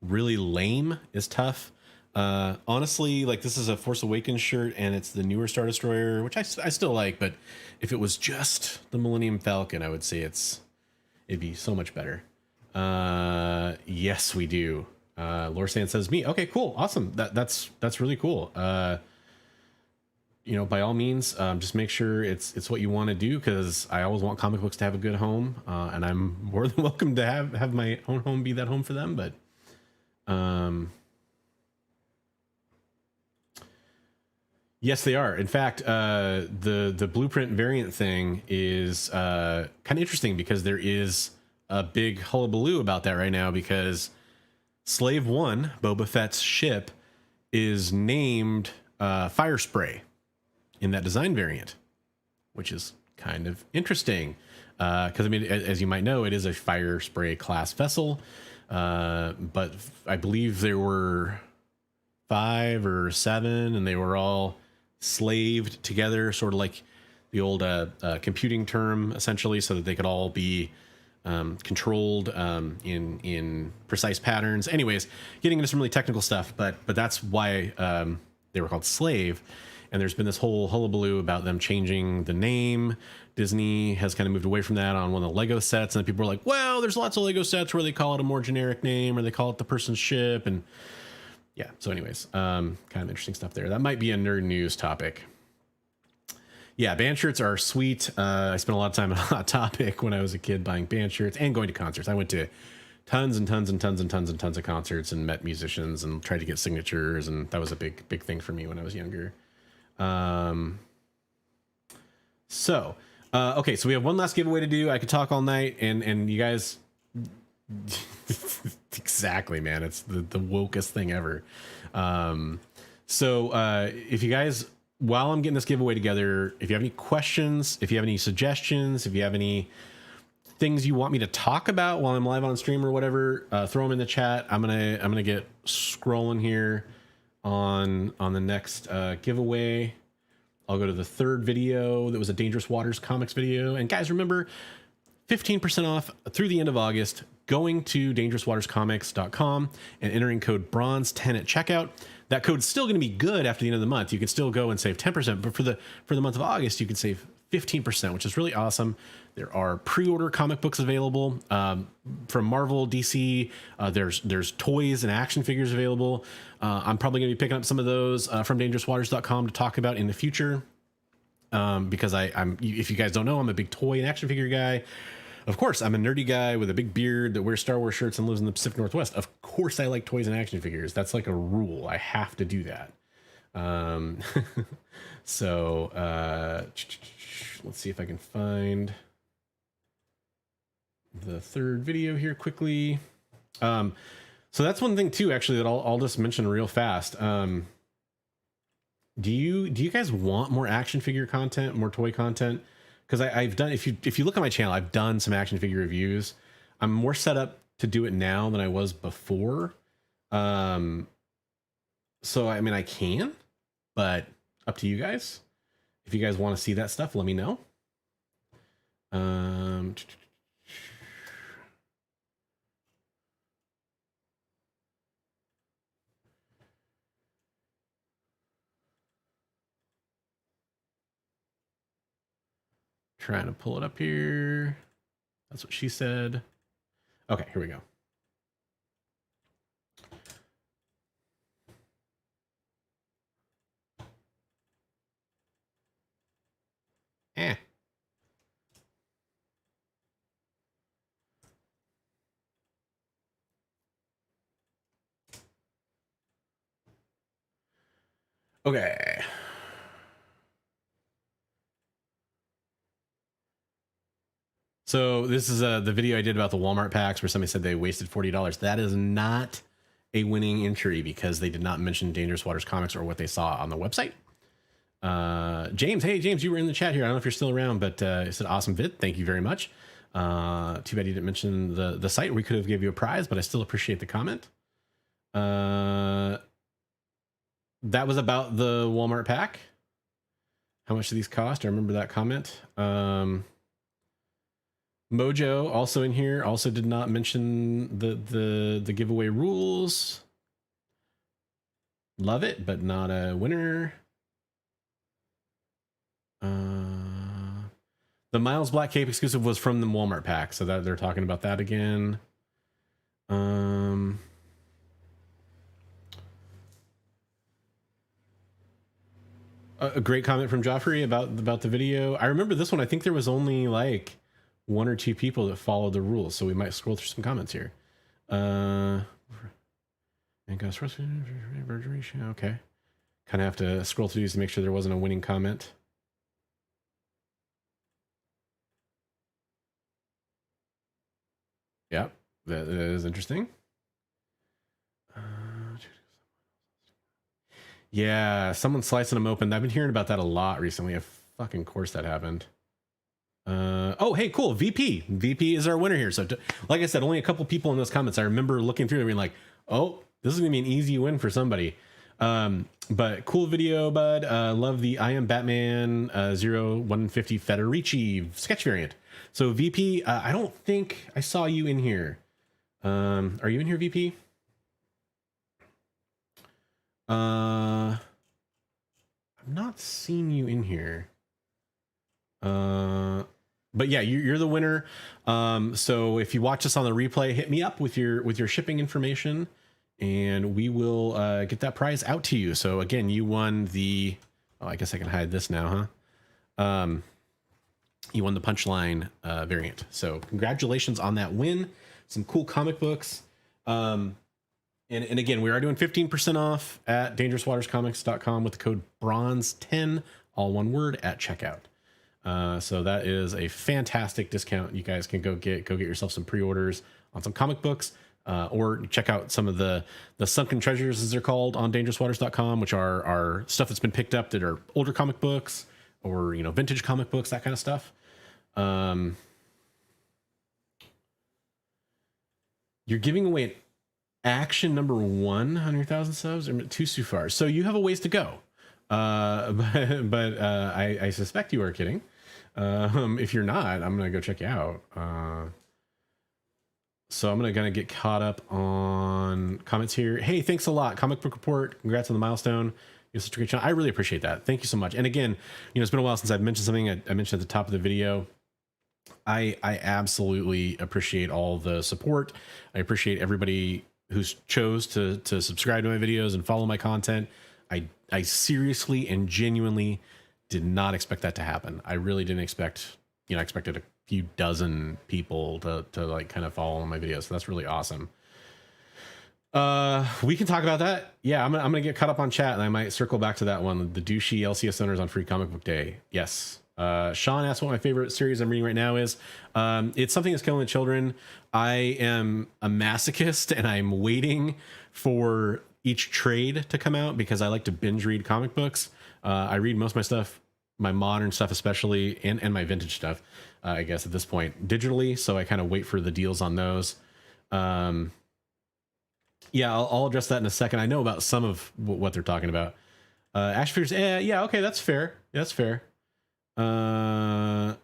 S1: really lame is tough. Honestly, like this is a Force Awakens shirt and it's the newer Star Destroyer, which I still like, but if it was just the Millennium Falcon, I would say it'd be so much better. Yes, we do. Lorsan says me. Okay, cool. Awesome. That's really cool. By all means, just make sure it's what you want to do, because I always want comic books to have a good home, and I'm more than welcome to have my own home be that home for them. But yes, they are. In fact, the blueprint variant thing is kind of interesting because there is a big hullabaloo about that right now, because Slave One, Boba Fett's ship, is named Fire Spray in that design variant, which is kind of interesting. Because I mean, as you might know, it is a Fire Spray class vessel, but I believe there were 5 or 7, and they were all slaved together, sort of like the old computing term, essentially, so that they could all be controlled in precise patterns. Anyways, getting into some really technical stuff, but that's why they were called slave. And there's been this whole hullabaloo about them changing the name. Disney has kind of moved away from that on one of the Lego sets, and people are like, well, there's lots of Lego sets where they call it a more generic name, or they call it the person's ship. And yeah, so anyways, kind of interesting stuff there. That might be a nerd news topic. Yeah, band shirts are sweet. I spent a lot of time on Hot Topic when I was a kid buying band shirts and going to concerts. I went to tons and tons and tons and tons and tons of concerts and met musicians and tried to get signatures, and that was a big thing for me when I was younger. Okay, so we have one last giveaway to do. I could talk all night, and you guys, exactly, man, it's the wokest thing ever. If you guys, while I'm getting this giveaway together, if you have any questions, if you have any suggestions, if you have any things you want me to talk about while I'm live on stream or whatever, throw them in the chat. I'm gonna get scrolling here on the next giveaway. I'll go to the third video that was a Dangerous Waters comics video. And guys, remember, 15% off through the end of August, going to dangerouswaterscomics.com and entering code bronze10 at checkout. That code's still going to be good after the end of the month. You can still go and save 10%, but for the month of August, you can save 15%, which is really awesome. There are pre-order comic books available from Marvel, DC. There's toys and action figures available. I'm probably going to be picking up some of those from dangerouswaters.com to talk about in the future. Because I'm, if you guys don't know, I'm a big toy and action figure guy. Of course, I'm a nerdy guy with a big beard that wears Star Wars shirts and lives in the Pacific Northwest. Of course, I like toys and action figures. That's like a rule. I have to do that. Let's see if I can find the third video here quickly. So that's one thing too, actually, that I'll just mention real fast. Do you guys want more action figure content, more toy content? Because I've done, if you look at my channel, I've done some action figure reviews. I'm more set up to do it now than I was before. So I mean, I can, but up to you guys. If you guys want to see that stuff, let me know. Trying to pull it up here. That's what she said. Okay, here we go. Okay. So this is the video I did about the Walmart packs where somebody said they wasted $40. That is not a winning entry because they did not mention Dangerous Waters comics or what they saw on the website. James, hey James, you were in the chat here. I don't know if you're still around, but it's an awesome vid. Thank you very much. Too bad you didn't mention the site. We could have gave you a prize, but I still appreciate the comment. That was about the Walmart pack. How much do these cost? I remember that comment. Mojo also in here, also did not mention the giveaway rules. Love it, but not a winner. The Miles Black Cape exclusive was from the Walmart pack, so that they're talking about that again. A great comment from Joffrey about the video. I remember this one. I think there was only like 1 or 2 people that followed the rules, so we might scroll through some comments here. Okay. Kind of have to scroll through these to make sure there wasn't a winning comment. Yep, that is interesting. Yeah, someone slicing them open. I've been hearing about that a lot recently. Of fucking course that happened. Oh, hey, cool. VP is our winner here. So, like I said, only a couple people in those comments. I remember looking through and being like, oh, this is gonna be an easy win for somebody. But cool video, bud. Love the I Am Batman 0150 Federici sketch variant. So VP, I don't think I saw you in here. Are you in here, VP? I've not seen you in here. But yeah, you're the winner. So if you watch us on the replay, hit me up with your shipping information, and we will get that prize out to you. So again, you won the. Oh, I guess I can hide this now, huh? You won the Punchline variant. So congratulations on that win. Some cool comic books. And again, we are doing 15% off at dangerouswaterscomics.com with the code BRONZE10, all one word, at checkout. So that is a fantastic discount. You guys can go get yourself some pre-orders on some comic books, or check out some of the sunken treasures, as they're called, on dangerouswaters.com, which are stuff that's been picked up that are older comic books, or vintage comic books, that kind of stuff. You're giving away action number 100,000 subs, or too far. So you have a ways to go. But I suspect you are kidding. If you're not, I'm gonna go check you out. So I'm gonna get caught up on comments here. Hey, thanks a lot, Comic Book Report. Congrats on the milestone. You're such a great channel. I really appreciate that. Thank you so much. And again, it's been a while since I've mentioned something I mentioned at the top of the video. I absolutely appreciate all the support. I appreciate everybody who's chose to subscribe to my videos and follow my content. I seriously and genuinely did not expect that to happen. I really didn't expect, I expected a few dozen people to like kind of follow my videos. So that's really awesome. We can talk about that. Yeah, I'm gonna get caught up on chat, and I might circle back to that one. The douchey LCS owners on Free Comic Book Day. Yes. Sean asked what my favorite series I'm reading right now is. It's Something That's Killing the Children. I am a masochist, and I'm waiting for each trade to come out because I like to binge read comic books. I read most of my stuff, my modern stuff especially, and my vintage stuff, I guess at this point, digitally. So I kind of wait for the deals on those. Yeah, I'll address that in a second. I know about some of what they're talking about. Action figures, yeah, okay, that's fair. That's fair. Yeah,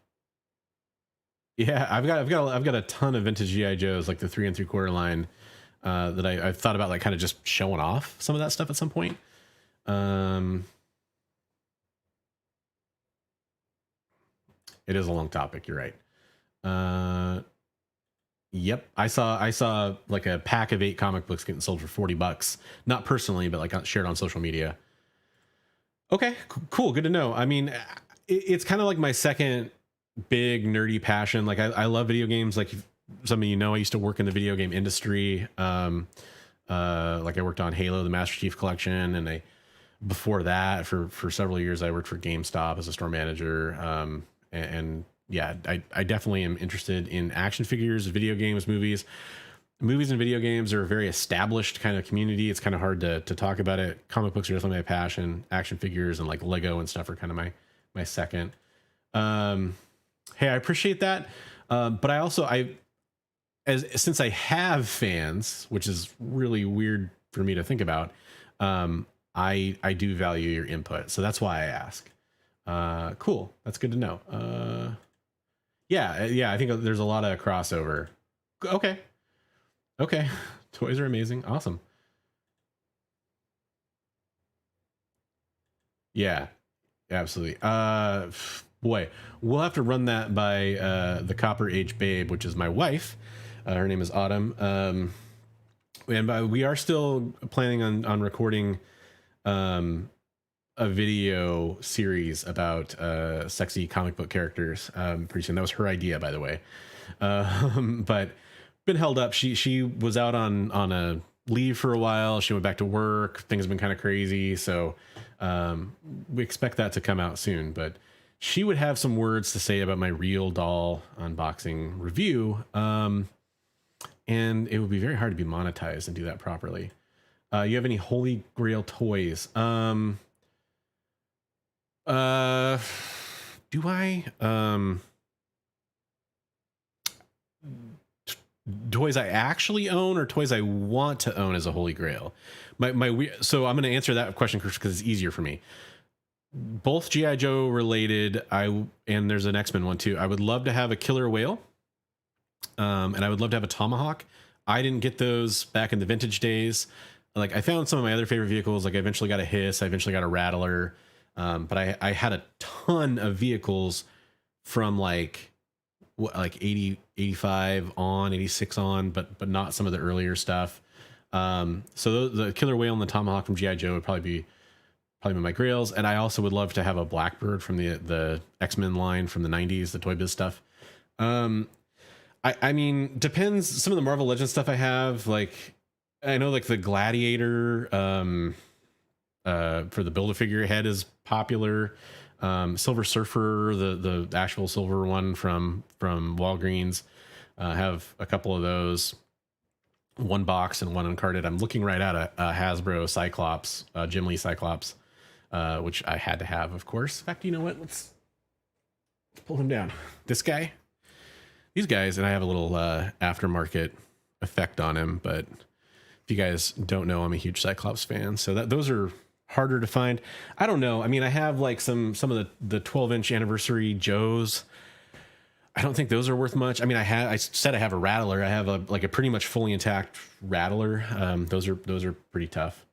S1: I've got a ton of vintage GI Joes, like the 3 3/4 line, that I've thought about, like kind of just showing off some of that stuff at some point. It is a long topic. You're right. Yep, I saw like a pack of 8 comic books getting sold for $40, not personally, but like shared on social media. Okay, cool, good to know. I mean, it's kind of like my second big nerdy passion. Like I love video games. Like some of I used to work in the video game industry. Like I worked on Halo, the Master Chief Collection, and before that for several years I worked for GameStop as a store manager. And yeah, I definitely am interested in action figures, video games, movies. Movies and video games are a very established kind of community. It's kind of hard to talk about it. Comic books are definitely my passion. Action figures and like Lego and stuff are kind of my second. Hey, I appreciate that. But I also, since I have fans, which is really weird for me to think about, I do value your input. So that's why I ask. Cool. That's good to know. Yeah, I think there's a lot of crossover. Okay. Toys are amazing. Awesome. Yeah, absolutely. Boy, we'll have to run that by the Copper Age Babe, which is my wife. Her name is Autumn. And we are still planning on recording a video series about sexy comic book characters pretty soon. That was her idea, by the way. But been held up. She was out on a leave for a while. She went back to work. Things have been kind of crazy. So we expect that to come out soon. But she would have some words to say about my Real Doll unboxing review. And it would be very hard to be monetized and do that properly. You have any Holy Grail toys? Do I? Toys I actually own or toys I want to own as a Holy Grail? So I'm going to answer that question because it's easier for me. Both G.I. Joe related. And there's an X-Men one too. I would love to have a killer whale. And I would love to have a tomahawk. I didn't get those back in the vintage days. Like I found some of my other favorite vehicles. Like I eventually got a hiss. I eventually got a rattler. But I had a ton of vehicles from like 80, 85 on, 86 on, but not some of the earlier stuff. So the killer whale and the tomahawk from G.I. Joe would probably be my grails. And I also would love to have a blackbird from the X-Men line from the 90s, the Toy Biz stuff. I mean, depends. Some of the Marvel Legends stuff I have, like I know like the Gladiator for the Build-A-Figure head is popular. Silver Surfer, the actual silver one from Walgreens, have a couple of those, one box and one uncarded. I'm looking right at a Hasbro Cyclops, Jim Lee Cyclops, which I had to have, of course. In fact, you know what? Let's pull him down. This guy, these guys, and I have a little aftermarket effect on him. But if you guys don't know, I'm a huge Cyclops fan, so those are harder to find. I don't know. I mean, I have like some of the 12-inch anniversary Joes. I don't think those are worth much. I mean, I said I have a Rattler. I have a pretty much fully intact Rattler. Those are pretty tough.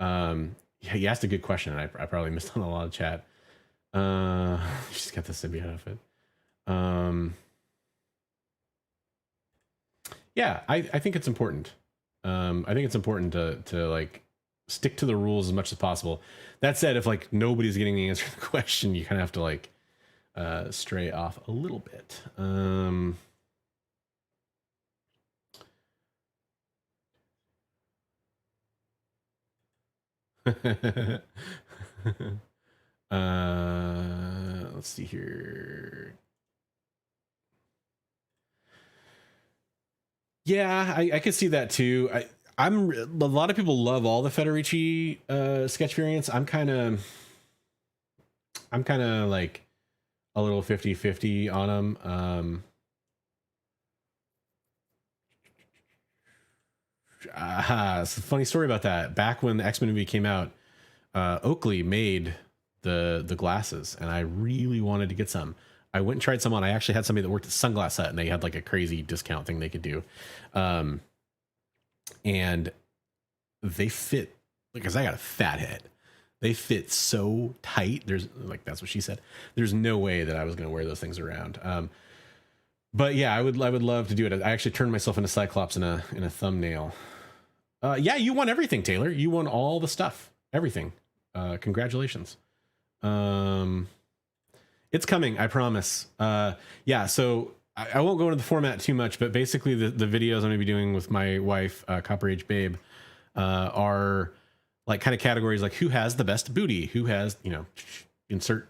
S1: Yeah, you asked a good question. I probably missed on a lot of chat. Just got the symbiote outfit. Yeah, I think it's important. I think it's important to like stick to the rules as much as possible. That said, if like nobody's getting the answer to the question, you kind of have to like stray off a little bit. Let's see here. Yeah, I could see that too. A lot of people love all the Federici sketch variants. I'm kind of like a little 50-50 on them. It's a funny story about that. Back when the X-Men movie came out, Oakley made the glasses, and I really wanted to get some. I went and tried some on. I actually had somebody that worked at Sunglass Hut, and they had like a crazy discount thing they could do. And they fit, because I got a fat head. They fit so tight. There's like, that's what she said. There's no way that I was going to wear those things around. But yeah, I would love to do it. I actually turned myself into Cyclops in a thumbnail. Yeah, you won everything, Taylor. You won all the stuff, everything. Congratulations. It's coming, I promise. Yeah, so I won't go into the format too much, but basically the videos I'm gonna be doing with my wife, Copper Age Babe, are like kind of categories like who has the best booty, who has, insert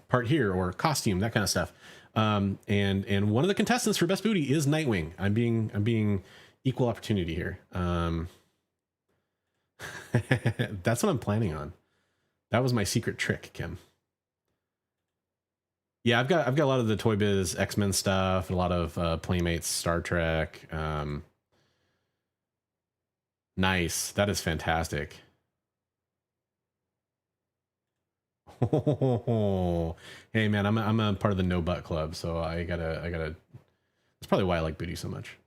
S1: part here, or costume, that kind of stuff. And one of the contestants for best booty is Nightwing. I'm being equal opportunity here. That's what I'm planning on. That was my secret trick, Kim. Yeah, I've got a lot of the Toy Biz X-Men stuff, a lot of Playmates, Star Trek. Nice. That is fantastic. Hey man, I'm a part of the No Butt Club, so I gotta. That's probably why I like booty so much.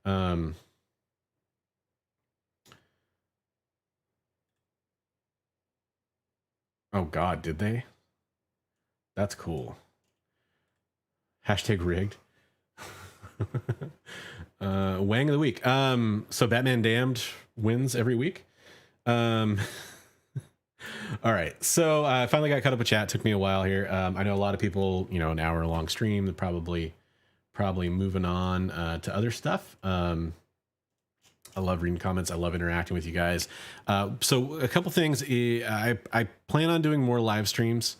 S1: Oh God, did they? That's cool. Hashtag rigged. Wang of the week. So Batman Damned wins every week. All right. So I finally got caught up with chat. Took me a while here. I know a lot of people, an hour long stream, they're probably moving on to other stuff. I love reading comments. I love interacting with you guys. So a couple things. I plan on doing more live streams.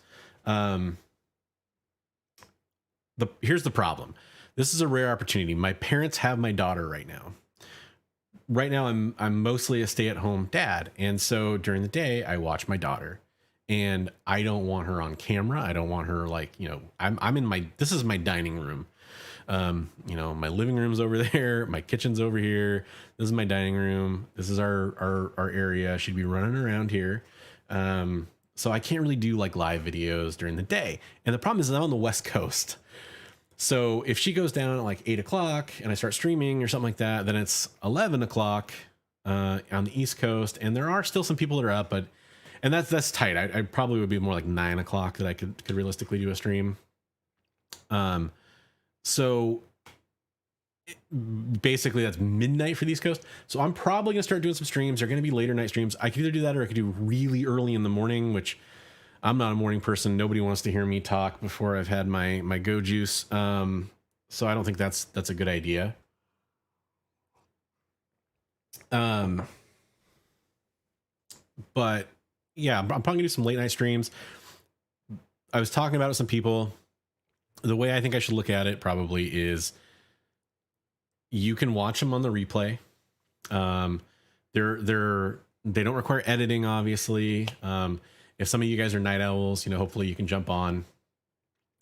S1: Here's the problem. This is a rare opportunity. My parents have my daughter right now. right now I'm mostly a stay-at-home dad, and so during the day I watch my daughter, and I don't want her on camera. I don't want her like, I'm in my, this is my dining room. My living room's over there, my kitchen's over here. This is my dining room. This is our area. She'd be running around here. So I can't really do like live videos during the day. And the problem is I'm on the West Coast. So if she goes down at like 8 o'clock and I start streaming or something like that, then it's 11 o'clock on the East Coast. And there are still some people that are up, and that's tight. I probably would be more like 9 o'clock that I could realistically do a stream. So basically that's midnight for the East Coast. So I'm probably gonna start doing some streams. They're gonna be later night streams. I could either do that or I could do really early in the morning, which I'm not a morning person. Nobody wants to hear me talk before I've had my go juice. So I don't think that's a good idea. But yeah, I'm probably gonna do some late night streams. I was talking about it with some people. The way I think I should look at it probably is you can watch them on the replay. They don't require editing, obviously. If some of you guys are night owls, hopefully you can jump on,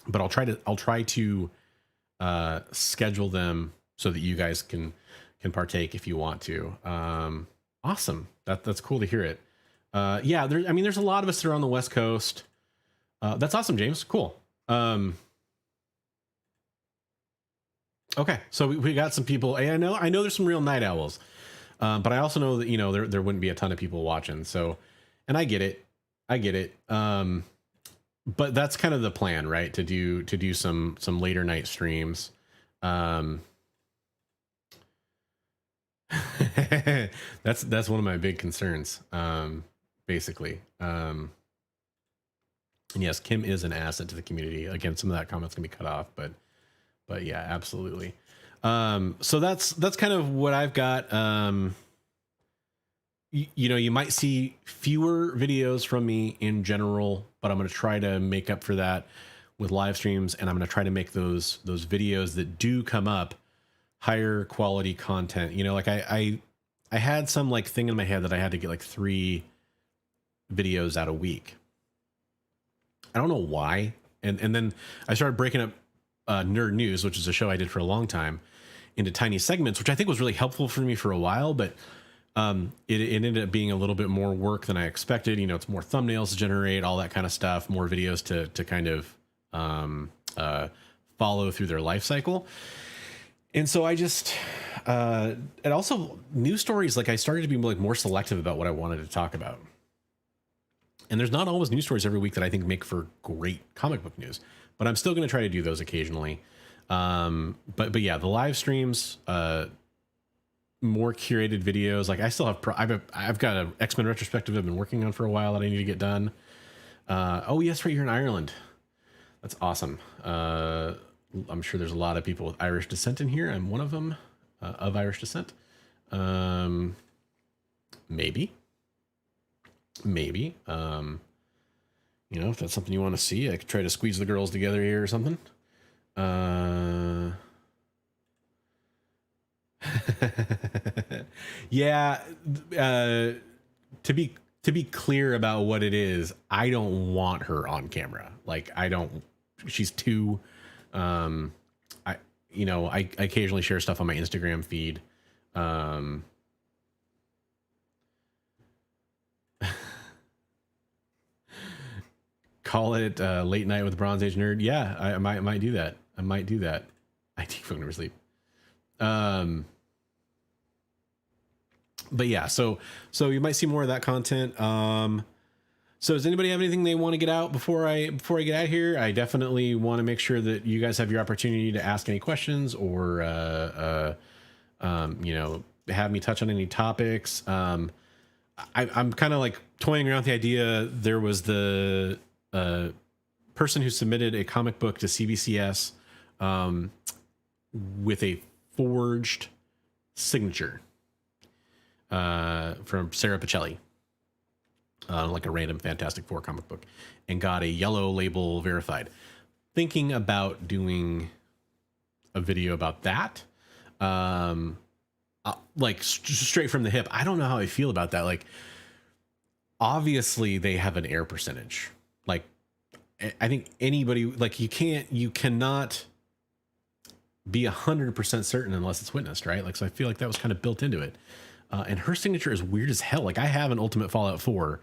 S1: but I'll try to schedule them so that you guys can partake if you want to. Awesome. That's cool to hear it. Yeah, there's a lot of us that are on the West Coast. That's awesome, James. Cool. Okay, so we got some people. I know there's some real night owls, but I also know that there wouldn't be a ton of people watching. So, and I get it. But that's kind of the plan, right? To do some later night streams. That's one of my big concerns. Basically. And yes, Kim is an asset to the community. Again, some of that comment's gonna be cut off, but yeah, absolutely. So that's kind of what I've got. You might see fewer videos from me in general, but I'm going to try to make up for that with live streams. And I'm going to try to make those videos that do come up higher quality content. Like I had some like thing in my head that I had to get like 3 videos out a week. I don't know why. And then I started breaking up Nerd News, which is a show I did for a long time, into tiny segments, which I think was really helpful for me for a while, but it ended up being a little bit more work than I expected. It's more thumbnails to generate, all that kind of stuff, more videos to kind of follow through their life cycle. And so I just, and also news stories, like I started to be like more selective about what I wanted to talk about. And there's not always news stories every week that I think make for great comic book news, but I'm still going to try to do those occasionally. But yeah, the live streams, more curated videos. Like I still have, I've got an X-Men retrospective I've been working on for a while that I need to get done. Oh yes, right, you're in Ireland. That's awesome. I'm sure there's a lot of people with Irish descent in here. I'm one of them, of Irish descent. Maybe. If that's something you want to see, I could try to squeeze the girls together here or something. Yeah. To be clear about what it is, I don't want her on camera. Like she's too, I occasionally share stuff on my Instagram feed. Call it late night with Bronze Age Nerd. Yeah, I might do that. I might do that. I think I'm never sleep. But yeah, so you might see more of that content. So does anybody have anything they want to get out before I get out here? I definitely want to make sure that you guys have your opportunity to ask any questions or have me touch on any topics. I'm kind of like toying around with the idea. There was the person who submitted a comic book to CBCS with a forged signature from Sarah Pacelli, like a random Fantastic Four comic book, and got a yellow label verified. Thinking about doing a video about that. I'm like straight from the hip. I don't know how I feel about that. Like, obviously they have an error percentage. Like, I think anybody, like, you cannot be 100% certain unless it's witnessed, right? Like, so I feel like that was kind of built into it. And her signature is weird as hell. Like, I have an Ultimate Fallout 4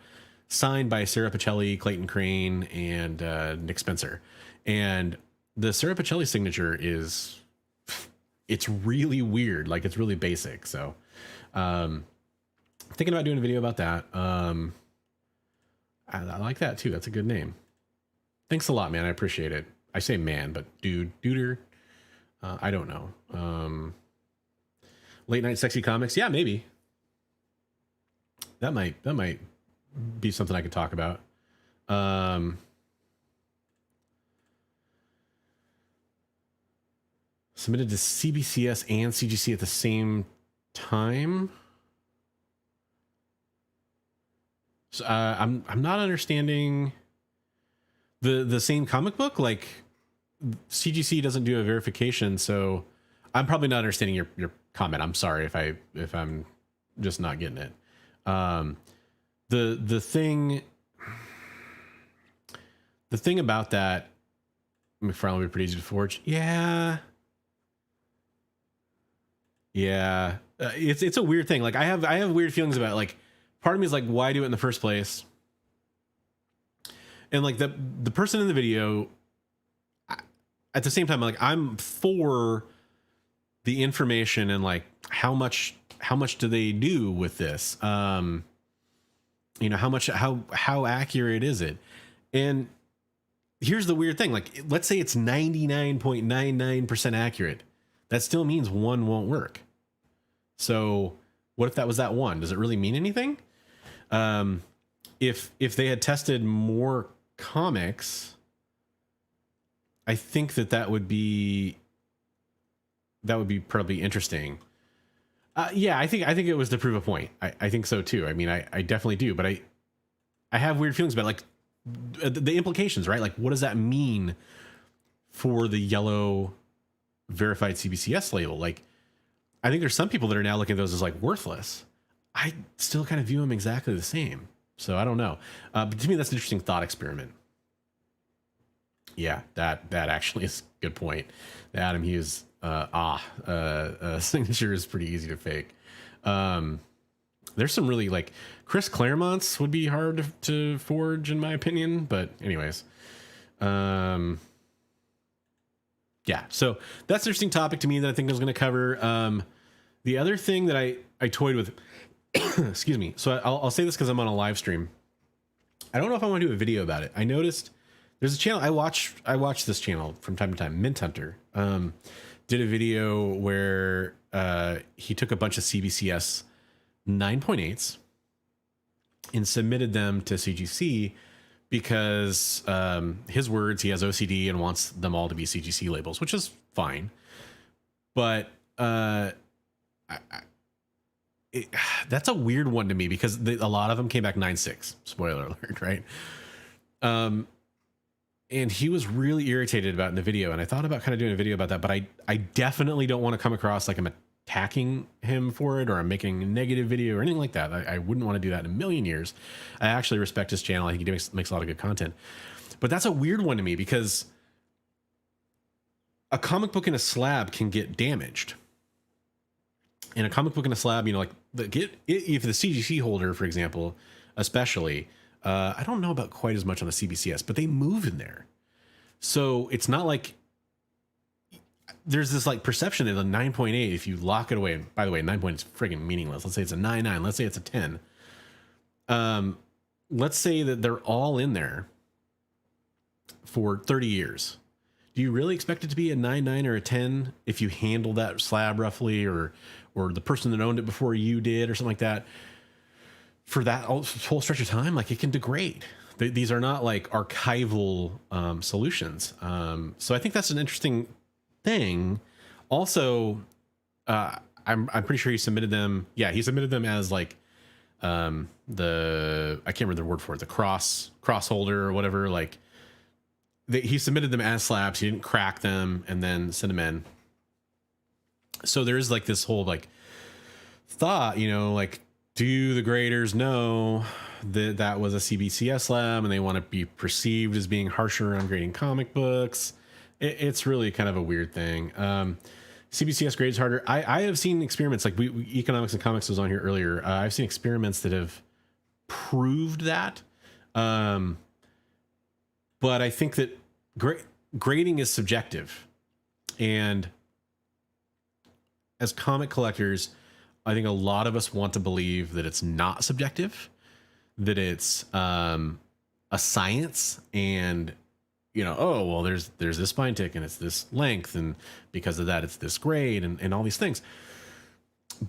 S1: signed by Sarah Pacelli, Clayton Crane, and Nick Spencer. And the Sarah Pacelli signature is, it's really weird. Like, it's really basic. So, thinking about doing a video about that. I like that too. That's a good name. Thanks a lot, man. I appreciate it. I say man, but duder. I don't know. Late night sexy comics. Yeah, maybe. That might be something I could talk about. Submitted to CBCS and CGC at the same time. So, I'm not understanding the same comic book. Like, CGC doesn't do a verification, so I'm probably not understanding your comment. I'm sorry if I'm just not getting it. The thing about that, McFarlane will be pretty easy to forge. Yeah. It's a weird thing. Like, I have weird feelings about it. Like, part of me is like, why do it in the first place? And like the person in the video, at the same time, like, I'm for the information and like how much do they do with this? How accurate is it? And here's the weird thing. Like, let's say it's 99.99% accurate. That still means one won't work. So what if that was that one? Does it really mean anything? If they had tested more comics, I think that would be probably interesting. Yeah, I think it was to prove a point. I think so too. I mean, I definitely do, but I have weird feelings about, like, the implications, right? Like, what does that mean for the yellow verified CBCS label? Like, I think there's some people that are now looking at those as like worthless. I still kind of view them exactly the same. So I don't know. But to me, that's an interesting thought experiment. Yeah, that actually is a good point. The Adam Hughes signature is pretty easy to fake. There's some really, like, Chris Claremont's would be hard to forge in my opinion, but anyways. Yeah, so that's an interesting topic to me that I think I was going to cover. The other thing that I toyed with, excuse me. So I'll say this because I'm on a live stream. I don't know if I want to do a video about it. I noticed there's a channel I watch this channel from time to time. Mint Hunter did a video where he took a bunch of CBCS 9.8s and submitted them to CGC because his words, he has OCD and wants them all to be CGC labels, which is fine. But that's a weird one to me because a lot of them came back 9.6. Spoiler alert, right? And he was really irritated about it in the video, and I thought about kind of doing a video about that, but I definitely don't want to come across like I'm attacking him for it or I'm making a negative video or anything like that. I wouldn't want to do that in a million years. I actually respect his channel. I think he makes a lot of good content. But that's a weird one to me because a comic book in a slab can get damaged. And a comic book in a slab, like if the CGC holder, for example, especially, I don't know about quite as much on the CBCS, but they move in there. So it's not like there's this like perception that a 9.8, if you lock it away, and by the way, 9 point is friggin' meaningless. Let's say it's a 9.9. Let's say it's a 10. Let's say that they're all in there for 30 years. Do you really expect it to be a 9.9 or a 10 if you handle that slab roughly, or the person that owned it before you did or something like that? For that whole stretch of time, like, it can degrade. These are not like archival solutions. So I think that's an interesting thing. Also, I'm pretty sure he submitted them. Yeah, he submitted them as like I can't remember the word for it, the cross holder or whatever. Like he submitted them as slabs. He didn't crack them and then send them in. So there is like this whole like thought, like, do the graders know that that was a CBCS lab and they want to be perceived as being harsher on grading comic books? It's really kind of a weird thing. CBCS grades harder. I have seen experiments like Economics and Comics was on here earlier. I've seen experiments that have proved that. But I think that grading is subjective. And as comic collectors, I think a lot of us want to believe that it's not subjective, that it's a science, and oh well, there's this spine tick and it's this length, and because of that it's this grade, and all these things.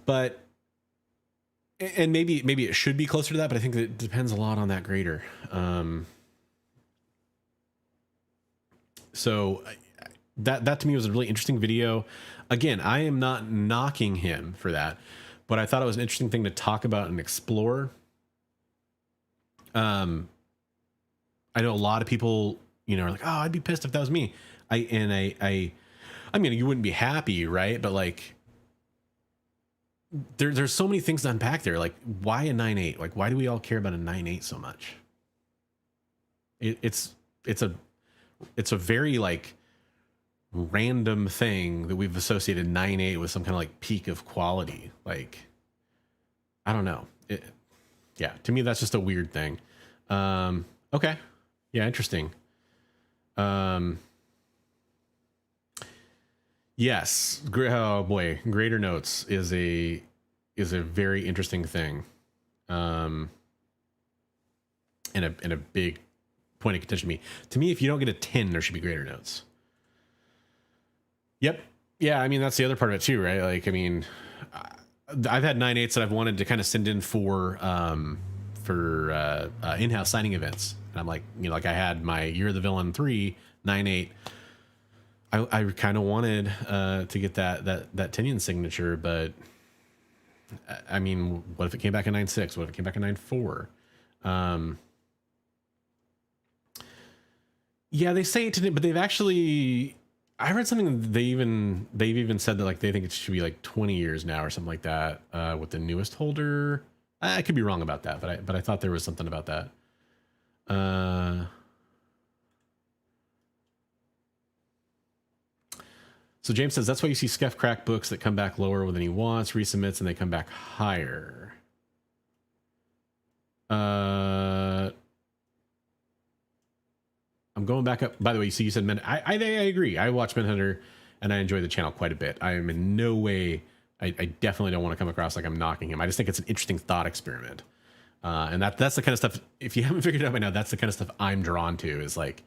S1: But and maybe it should be closer to that, but I think that it depends a lot on that grader. So that to me was a really interesting video. Again, I am not knocking him for that, but I thought it was an interesting thing to talk about and explore. I know a lot of people, are like, oh, I'd be pissed if that was me. I mean, you wouldn't be happy, right? But like, there's so many things to unpack there. Like, why a 9.8? Like, why do we all care about a 9.8 so much? It's a very like random thing that we've associated 9.8 with some kind of like peak of quality. Like, I don't know. Yeah, to me, that's just a weird thing. Okay. Yeah. Interesting. Yes. Oh boy. Grader notes is a very interesting thing. And a big point of contention to me, if you don't get a 10, there should be grader notes. Yep. Yeah. I mean, that's the other part of it too, right? Like, I mean, I've had 9.8s that I've wanted to kind of send in for in-house signing events. And I'm like, like I had my Year of the Villain 3 9.8. I kind of wanted to get that Tinian signature, but I mean, what if it came back in 9.6? What if it came back in 9.4? Yeah, they say it today, but they've actually, I read something they've even said that like they think it should be like 20 years now or something like that with the newest holder. I could be wrong about that, but I thought there was something about that. So James says that's why you see Skeff crack books that come back lower than he wants, resubmits, and they come back higher. I'm going back up. By the way, you said Men. I agree. I watch Manhunter, and I enjoy the channel quite a bit. I am in no way. I definitely don't want to come across like I'm knocking him. I just think it's an interesting thought experiment, and that's the kind of stuff. If you haven't figured it out by now, that's the kind of stuff I'm drawn to. Is like,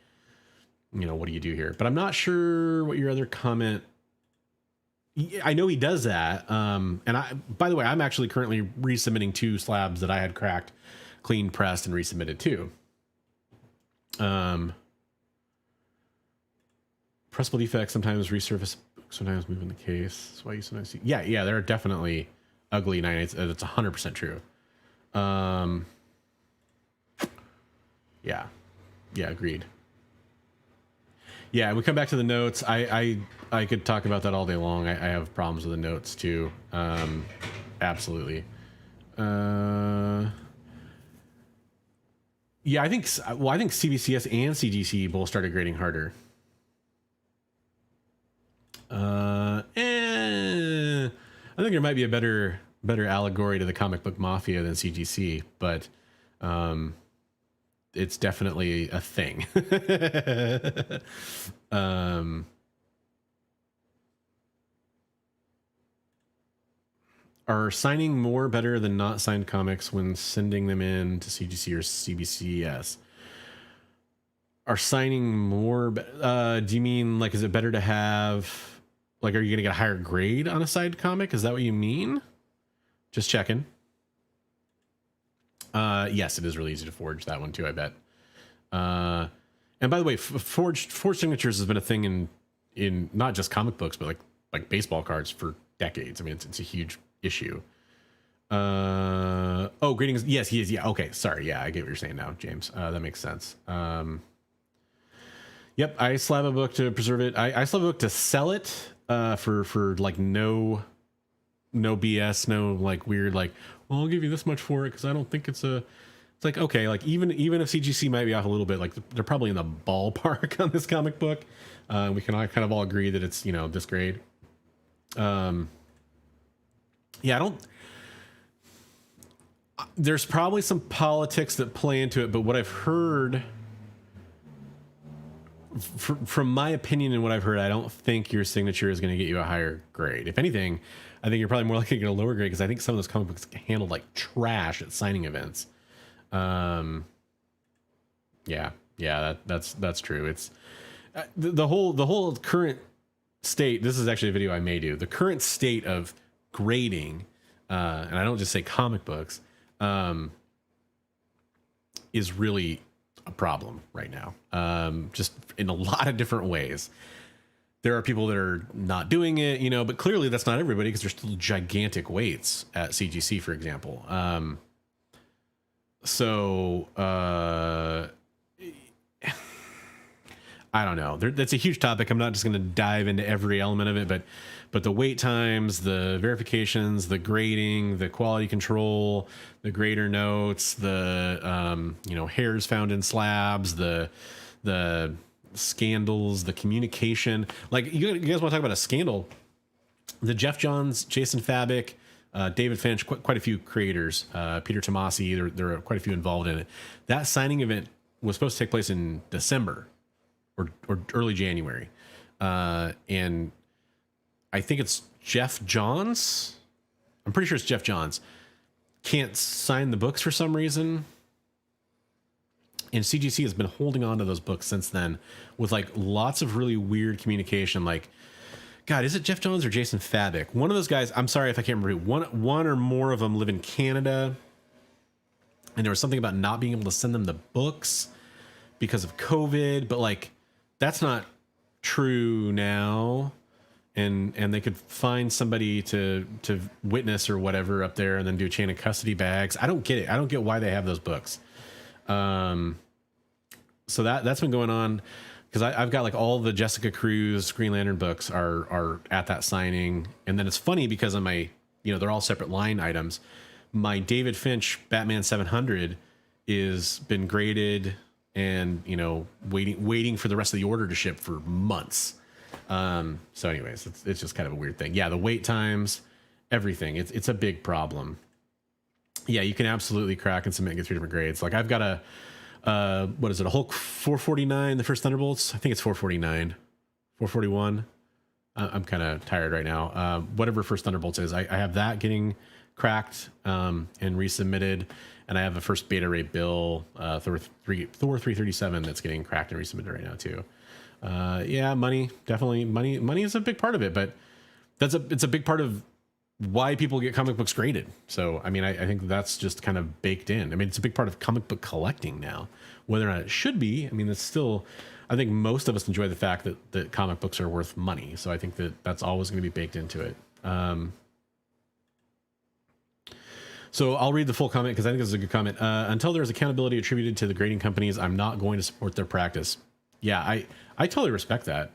S1: what do you do here? But I'm not sure what your other comment. I know he does that. And by the way, I'm actually currently resubmitting 2 slabs that I had cracked, clean pressed, and resubmitted too. Pressable defects sometimes resurface, sometimes move in the case. That's why you sometimes see. Yeah, there are definitely ugly 9.8s. It's 100% true. Yeah, agreed. Yeah, we come back to the notes. I could talk about that all day long. I have problems with the notes too. Absolutely. Yeah, I think CBCS and CGC both started grading harder. I think there might be a better allegory to the comic book mafia than CGC, but it's definitely a thing. Are signing more better than not signed comics when sending them in to CGC or CBCS? Are signing more? Do you mean like, is it better to have, like, are you going to get a higher grade on a signed comic? Is that what you mean? Just checking. Yes, it is really easy to forge that one too, I bet. And by the way, forged signatures has been a thing in not just comic books, but like baseball cards for decades. I mean, it's a huge issue. Oh, greetings. Yes, he is. Yeah. Okay. Sorry. Yeah. I get what you're saying now, James. That makes sense. Yep. I slab a book to preserve it. I slab a book to sell it, for like no no BS, no like weird, like, well, I'll give you this much for it because I don't think it's like, okay, like even if CGC might be off a little bit, like they're probably in the ballpark on this comic book. We can all kind of all agree that it's, this grade. Yeah, there's probably some politics that play into it, but what I've heard from my opinion and what I've heard, I don't think your signature is going to get you a higher grade. If anything, I think you're probably more likely to get a lower grade because I think some of those comic books handled like trash at signing events. That's true. It's the whole current state. This is actually a video I may do. The current state of grading, and I don't just say comic books, is really a problem right now. Just in a lot of different ways. There are people that are not doing it, but clearly that's not everybody because there's still gigantic waits at CGC, for example. I don't know. That's a huge topic. I'm not just going to dive into every element of it, but the wait times, the verifications, the grading, the quality control, the grader notes, the hairs found in slabs, the scandals, the communication. Like you guys want to talk about a scandal? The Jeff Johns, Jason Fabik, David Finch, quite a few creators, Peter Tomasi, there are quite a few involved in it. That signing event was supposed to take place in December or early January. And I think it's Jeff Johns. I'm pretty sure it's Jeff Johns. Can't sign the books for some reason. And CGC has been holding on to those books since then with like lots of really weird communication. Like, God, is it Jeff Johns or Jason Fabik? One of those guys, I'm sorry if I can't remember. One or more of them live in Canada. And there was something about not being able to send them the books because of COVID. But like, that's not true now. And they could find somebody to witness or whatever up there and then do a chain of custody bags. I don't get it. I don't get why they have those books. So that's been going on because I've got like all the Jessica Cruz Green Lantern books are at that signing. And then it's funny because on my, they're all separate line items. My David Finch Batman 700 is been graded and, waiting for the rest of the order to ship for months. So anyways, it's just kind of a weird thing. Yeah. The wait times, everything. It's a big problem. Yeah. You can absolutely crack and submit and get 3 different grades. Like I've got what is it? A Hulk 449, the first Thunderbolts. I think it's 449, 441. I'm kind of tired right now. Whatever first Thunderbolts is, I have that getting cracked, and resubmitted. And I have a first Beta Ray Bill, Thor 337 that's getting cracked and resubmitted right now too. Yeah, money, definitely money is a big part of it, but it's a big part of why people get comic books graded. So, I mean, I think that's just kind of baked in. I mean, it's a big part of comic book collecting now, whether or not it should be. I mean, it's still, I think most of us enjoy the fact that comic books are worth money. So I think that's always going to be baked into it. So I'll read the full comment because I think this is a good comment. Until there's accountability attributed to the grading companies, I'm not going to support their practice. Yeah, I totally respect that.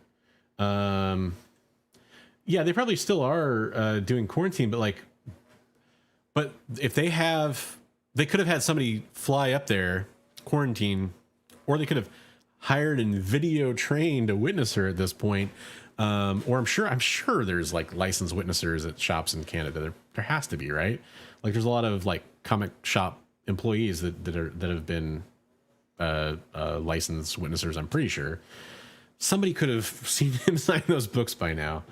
S1: Yeah, they probably still are doing quarantine, but if they could have had somebody fly up there, quarantine, or they could have hired and video trained a witnesser at this point. Or I'm sure there's like licensed witnessers at shops in Canada. There has to be, right? Like there's a lot of like comic shop employees that have been licensed witnessers. I'm pretty sure somebody could have seen him sign those books by now.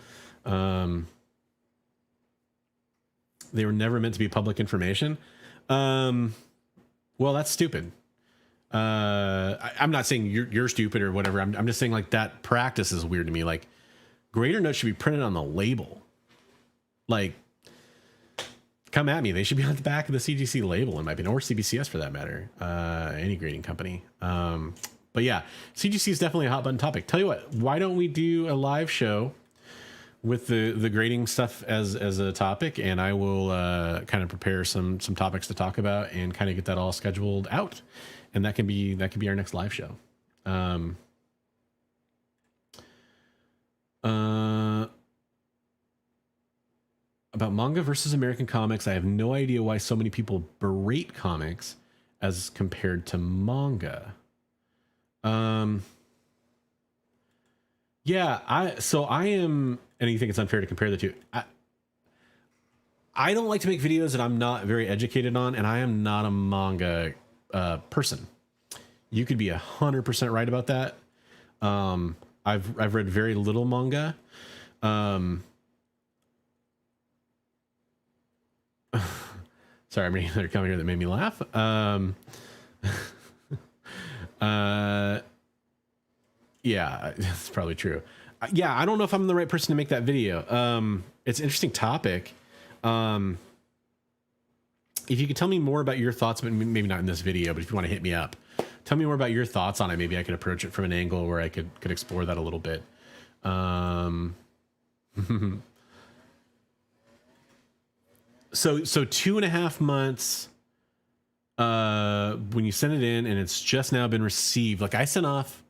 S1: They were never meant to be public information. Well, that's stupid. I'm not saying you're stupid or whatever. I'm just saying like that practice is weird to me. Like grader notes should be printed on the label. Like, come at me. They should be on the back of the CGC label, in my opinion, or CBCS for that matter. Any grading company. But yeah, CGC is definitely a hot button topic. Tell you what, why don't we do a live show with the grading stuff as a topic, and I will kind of prepare some topics to talk about and kind of get that all scheduled out, and that can be our next live show. about manga versus American comics. I have no idea why so many people berate comics as compared to manga. Yeah, I am, and you think it's unfair to compare the two. I don't like to make videos that I'm not very educated on, and I am not a manga person. You could be 100% right about that. I've read very little manga. Sorry, I'm reading another comment here that made me laugh. Yeah, that's probably true. Yeah, I don't know if I'm the right person to make that video. It's an interesting topic. If you could tell me more about your thoughts, but maybe not in this video, but if you want to hit me up, tell me more about your thoughts on it. Maybe I could approach it from an angle where I could explore that a little bit. So 2.5 months, when you send it in and it's just now been received, like I sent off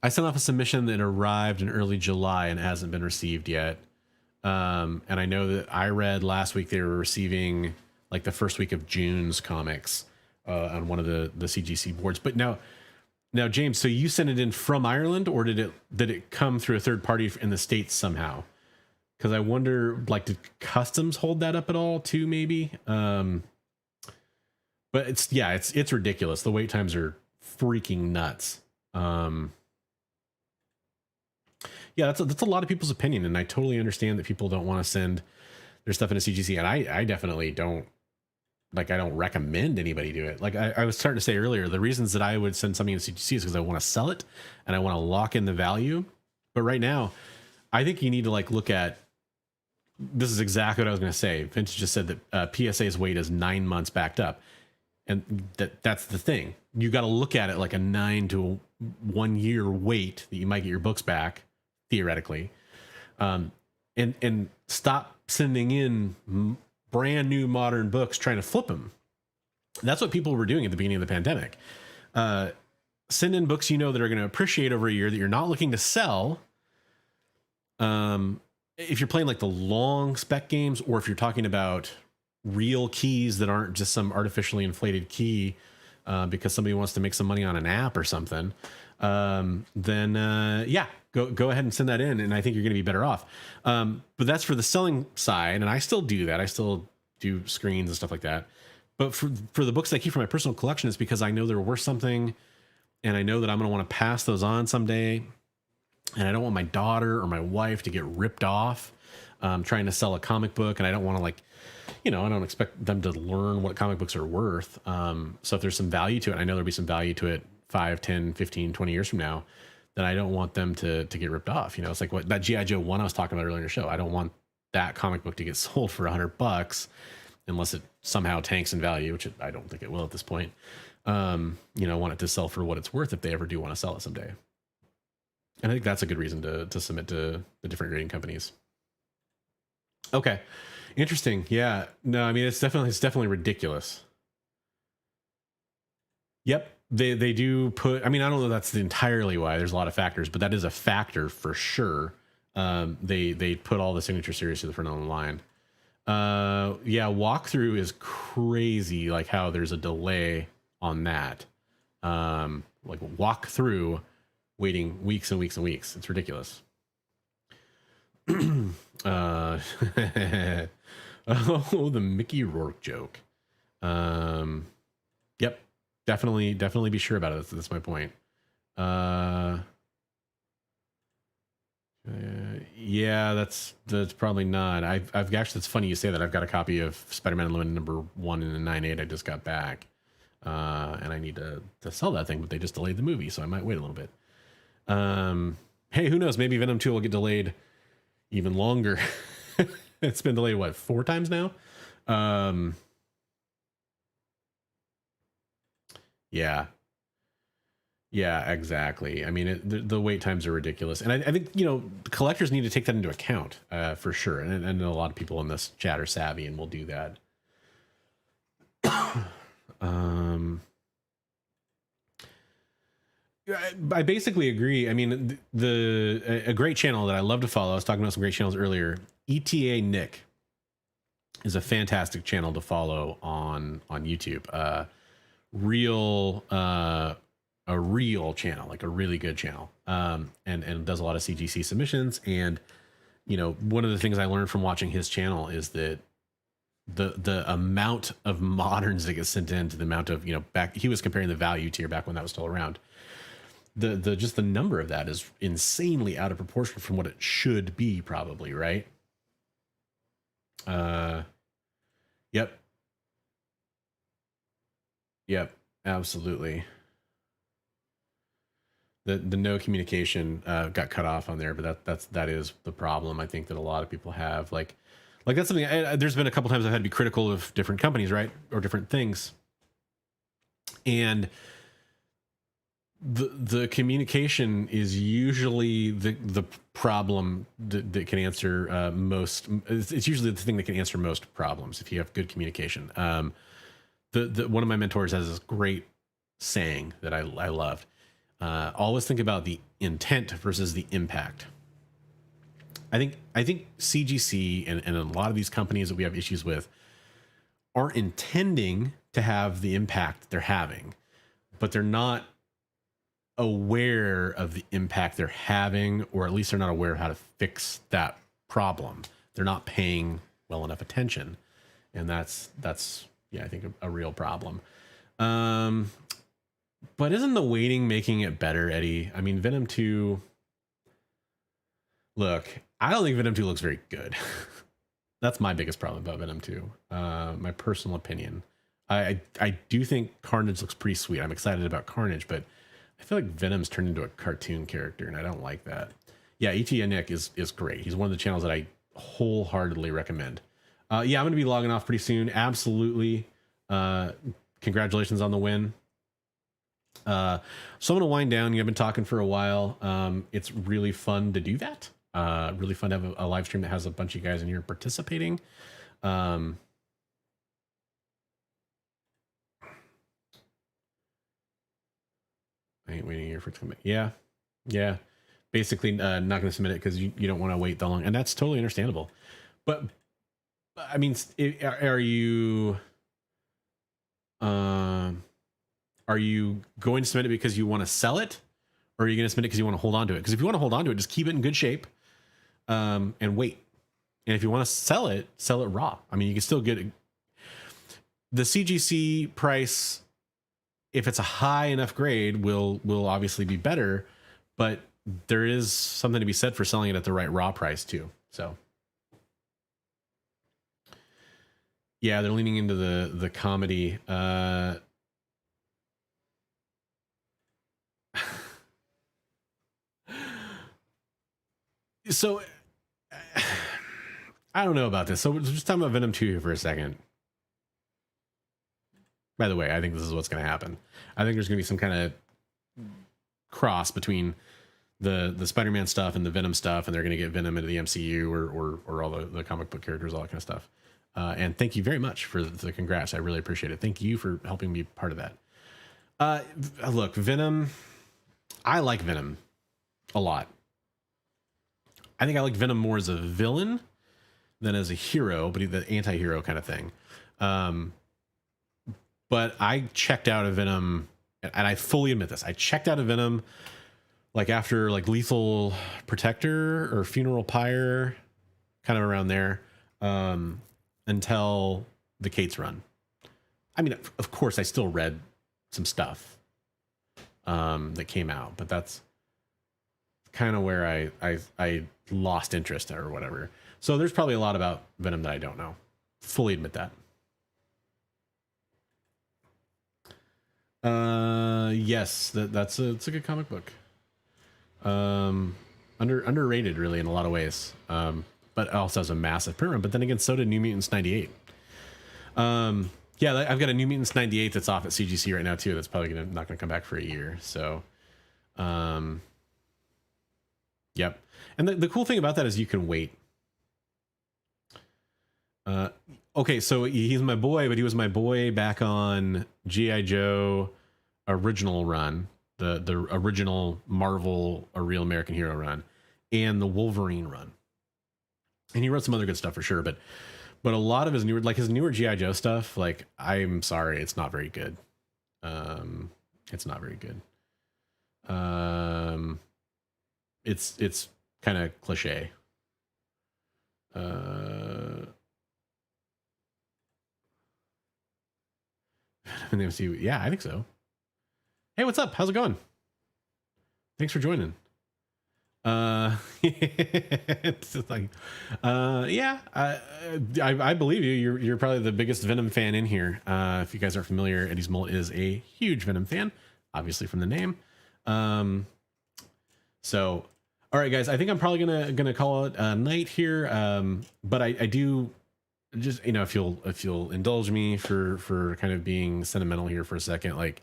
S1: a submission that arrived in early July and hasn't been received yet. And I know that I read last week they were receiving like the first week of June's comics on one of the CGC boards. But now James, so you sent it in from Ireland, or did it come through a third party in the States somehow? Because I wonder, like, did customs hold that up at all too? Maybe. But it's ridiculous. The wait times are freaking nuts. Yeah, that's a lot of people's opinion, and I totally understand that people don't want to send their stuff into CGC, and I definitely don't. Like, I don't recommend anybody do it. Like I was starting to say earlier, the reasons that I would send something into CGC is because I want to sell it and I want to lock in the value. But right now, I think you need to like look at. This is exactly what I was going to say. Vince just said that PSA's wait is 9 months backed up, and that's the thing. You got to look at it like a 9 to 1 year wait that you might get your books back theoretically, and stop sending in brand new modern books trying to flip them. That's what people were doing at the beginning of the pandemic. Send in books that are going to appreciate over a year that you're not looking to sell. If you're playing like the long spec games, or if you're talking about real keys that aren't just some artificially inflated key because somebody wants to make some money on an app or something, then go ahead and send that in, and I think you're going to be better off. But that's for the selling side, and I still do that. I still do screens and stuff like that. But for the books that I keep for my personal collection, it's because I know they're worth something, and I know that I'm going to want to pass those on someday, and I don't want my daughter or my wife to get ripped off trying to sell a comic book, and I don't want to I don't expect them to learn what comic books are worth. So if there's some value to it, I know there'll be some value to it 5, 10, 15, 20 years from now, then I don't want them to get ripped off. It's like what that G.I. Joe 1 I was talking about earlier in the show. I don't want that comic book to get sold for $100 unless it somehow tanks in value, which I don't think it will at this point. I want it to sell for what it's worth if they ever do want to sell it someday. And I think that's a good reason to submit to the different grading companies. Okay. Interesting. Yeah. No, I mean, it's definitely ridiculous. Yep. They do put, I mean, I don't know that's entirely why. There's a lot of factors, but that is a factor for sure. They put all the signature series to the front of the line. Walkthrough is crazy, like how there's a delay on that. Like walkthrough waiting weeks and weeks and weeks. It's ridiculous. Oh, the Mickey Rourke joke. Yep. Definitely be sure about it. That's my point. Yeah, that's probably not. I've actually, it's funny you say that. I've got a copy of Spider-Man Unlimited #1 in the 9.8 I just got back. And I need to sell that thing, but they just delayed the movie, so I might wait a little bit. Hey, who knows? Maybe Venom 2 will get delayed even longer. It's been delayed, what, 4 times now? Yeah, exactly. I mean, the wait times are ridiculous. And I think, collectors need to take that into account for sure. And I know a lot of people in this chat are savvy and will do that. I basically agree. I mean, a great channel that I love to follow, I was talking about some great channels earlier, ETA Nick. is a fantastic channel to follow on YouTube. Real a real channel, like a really good channel, and does a lot of CGC submissions. And one of the things I learned from watching his channel is that the amount of moderns that get sent in to the amount of back, he was comparing the value tier back when that was still around. The just the number of that is insanely out of proportion from what it should be, probably, right? Yep, absolutely. The no communication got cut off on there, but that is the problem I think that a lot of people have. Like that's something there's been a couple times I've had to be critical of different companies, right, or different things, and the communication is usually the problem that can answer most. It's usually the thing that can answer most problems if you have good communication. The one of my mentors has this great saying that I loved. Always think about the intent versus the impact. I think CGC and a lot of these companies that we have issues with are intending to have the impact they're having, but they're not aware of the impact they're having, or at least they're not aware of how to fix that problem. They're not paying well enough attention, and that's I think a real problem. But isn't the waiting making it better, Eddie? I mean, Venom 2, look, I don't think Venom 2 looks very good. That's my biggest problem about Venom 2. My personal opinion. I do think Carnage looks pretty sweet. I'm excited about Carnage, but I feel like Venom's turned into a cartoon character, and I don't like that. Yeah, ETA Nick is great. He's one of the channels that I wholeheartedly recommend. Yeah, I'm going to be logging off pretty soon. Absolutely. Congratulations on the win. So I'm going to wind down. I've been talking for a while. It's really fun to do that. Really fun to have a live stream that has a bunch of you guys in here participating. I ain't waiting here for it to come back. Yeah. Basically, not going to submit it because you don't want to wait that long, and that's totally understandable. But I mean, are you going to submit it because you want to sell it, or are you going to submit it because you want to hold on to it? Because if you want to hold on to it, just keep it in good shape, and wait. And if you want to sell it raw. I mean, you can still get it. The CGC price, if it's a high enough grade, will obviously be better, but there is something to be said for selling it at the right raw price too. So yeah, they're leaning into the comedy. So I don't know about this. So we're just talking about Venom 2 here for a second. By the way, I think this is what's going to happen. I think there's going to be some kind of cross between the Spider-Man stuff and the Venom stuff, and they're going to get Venom into the MCU or all the comic book characters, all that kind of stuff. And thank you very much for the congrats. I really appreciate it. Thank you for helping me be part of that. Look, Venom, I like Venom a lot. I think I like Venom more as a villain than as a hero, but the anti-hero kind of thing. But I checked out of Venom, and I fully admit this. I checked out of Venom like after like Lethal Protector or Funeral Pyre, kind of around there, until the Kate's run. I mean, of course, I still read some stuff that came out, but that's kind of where I lost interest or whatever. So there's probably a lot about Venom that I don't know. Fully admit that. Yes, it's a good comic book. Underrated really in a lot of ways. But also has a massive print run. But then again, so did New Mutants 98. Yeah, I've got a New Mutants 98 that's off at CGC right now too. That's probably not gonna come back for a year. So, yep. And the cool thing about that is you can wait. Okay, so he's my boy, but he was my boy back on G.I. Joe original run, the original Marvel A Real American Hero run, and the Wolverine run. And he wrote some other good stuff for sure, but but a lot of his newer GI Joe stuff, like, I'm sorry, it's not very good. It's not very good. It's kind of cliche. Yeah, I think so. Hey, what's up? How's it going? Thanks for joining. It's just like, yeah, I believe you. You're probably the biggest Venom fan in here. If you guys aren't familiar, Eddie's Mole is a huge Venom fan, obviously from the name. So, all right, guys, I think I'm probably gonna call it a night here. But I do just, if you'll indulge me for kind of being sentimental here for a second, like,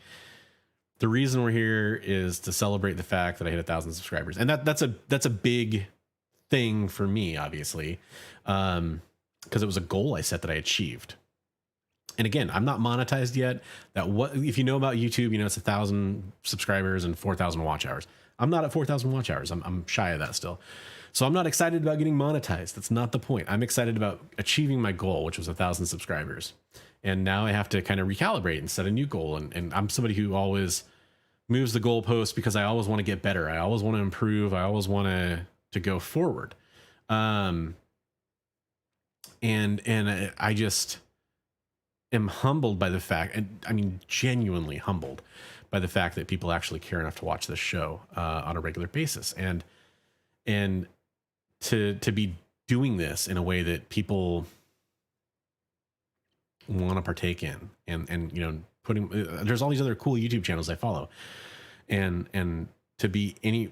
S1: the reason we're here is to celebrate the fact that I hit 1,000 subscribers, and that's a big thing for me, obviously, because it was a goal I set that I achieved. And again, I'm not monetized yet. If you know about YouTube, it's 1,000 subscribers and 4,000 watch hours. I'm not at 4,000 watch hours. I'm shy of that still. So I'm not excited about getting monetized. That's not the point. I'm excited about achieving my goal, which was 1,000 subscribers. And now I have to kind of recalibrate and set a new goal. And I'm somebody who always moves the goalpost because I always want to get better. I always want to improve. I always want to go forward. And I just am humbled by the fact, and I mean, genuinely humbled by the fact that people actually care enough to watch this show on a regular basis. And to be doing this in a way that people want to partake in, and putting, there's all these other cool YouTube channels I follow, and to be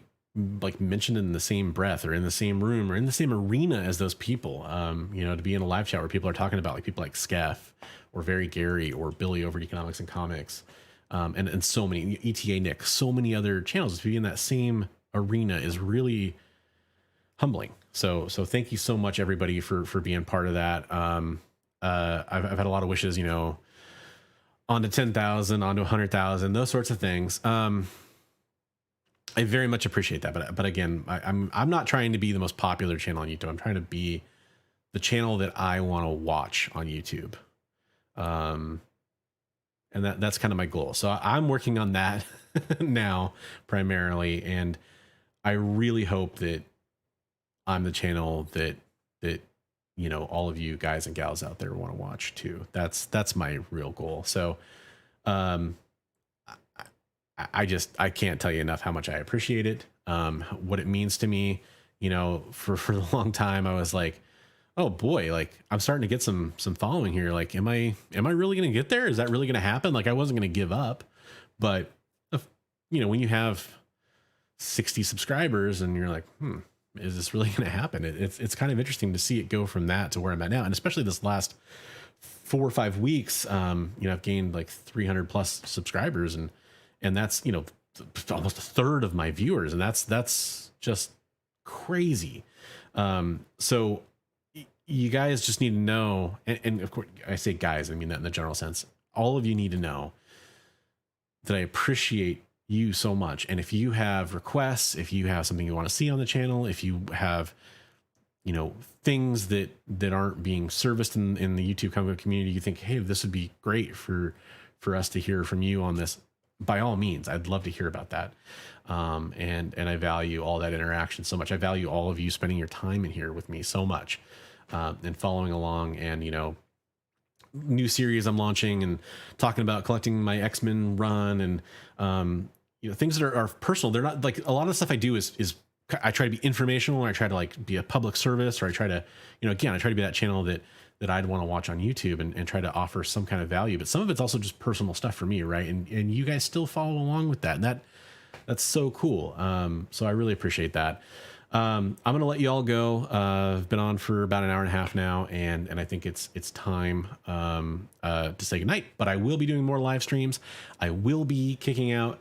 S1: mentioned in the same breath or in the same room or in the same arena as those people, to be in a live chat where people are talking about, like, people like Skeff or Very Gary or Billy over at Economics and Comics, and so many, ETA Nick, so many other channels, to be in that same arena is really humbling. So thank you so much, everybody, for being part of that. I've had a lot of wishes, on to 10,000, on to 100,000, those sorts of things. I very much appreciate that. But again, I'm not trying to be the most popular channel on YouTube. I'm trying to be the channel that I want to watch on YouTube. And that's kind of my goal. So I'm working on that now primarily. And I really hope that I'm the channel that all of you guys and gals out there want to watch too. That's my real goal. So, I can't tell you enough how much I appreciate it. What it means to me, for a long time, I was like, oh boy, like, I'm starting to get some following here. Like, am I really going to get there? Is that really going to happen? Like, I wasn't going to give up, but when you have 60 subscribers and you're like, is this really going to happen? It's kind of interesting to see it go from that to where I'm at now. And especially this last 4 or 5 weeks, I've gained like 300 plus subscribers, and that's, almost a third of my viewers. And that's just crazy. So you guys just need to know, and of course I say guys, I mean that in the general sense, all of you need to know that I appreciate you so much. And if you have requests, if you have something you want to see on the channel, if you have, things that aren't being serviced in the YouTube comic community, you think, hey, this would be great for us to hear from you on this, by all means, I'd love to hear about that. And I value all that interaction so much. I value all of you spending your time in here with me so much, and following along, and, new series I'm launching and talking about collecting my X-Men run, and, things that are personal. They're not like, a lot of the stuff I do is I try to be informational, or I try to like be a public service, or I try to, again, I try to be that channel that I'd want to watch on YouTube and try to offer some kind of value. But some of it's also just personal stuff for me, right? And you guys still follow along with that, and that's so cool. So I really appreciate that. I'm going to let you all go. I've been on for about an hour and a half now, and I think it's time to say goodnight. But I will be doing more live streams. I will be kicking out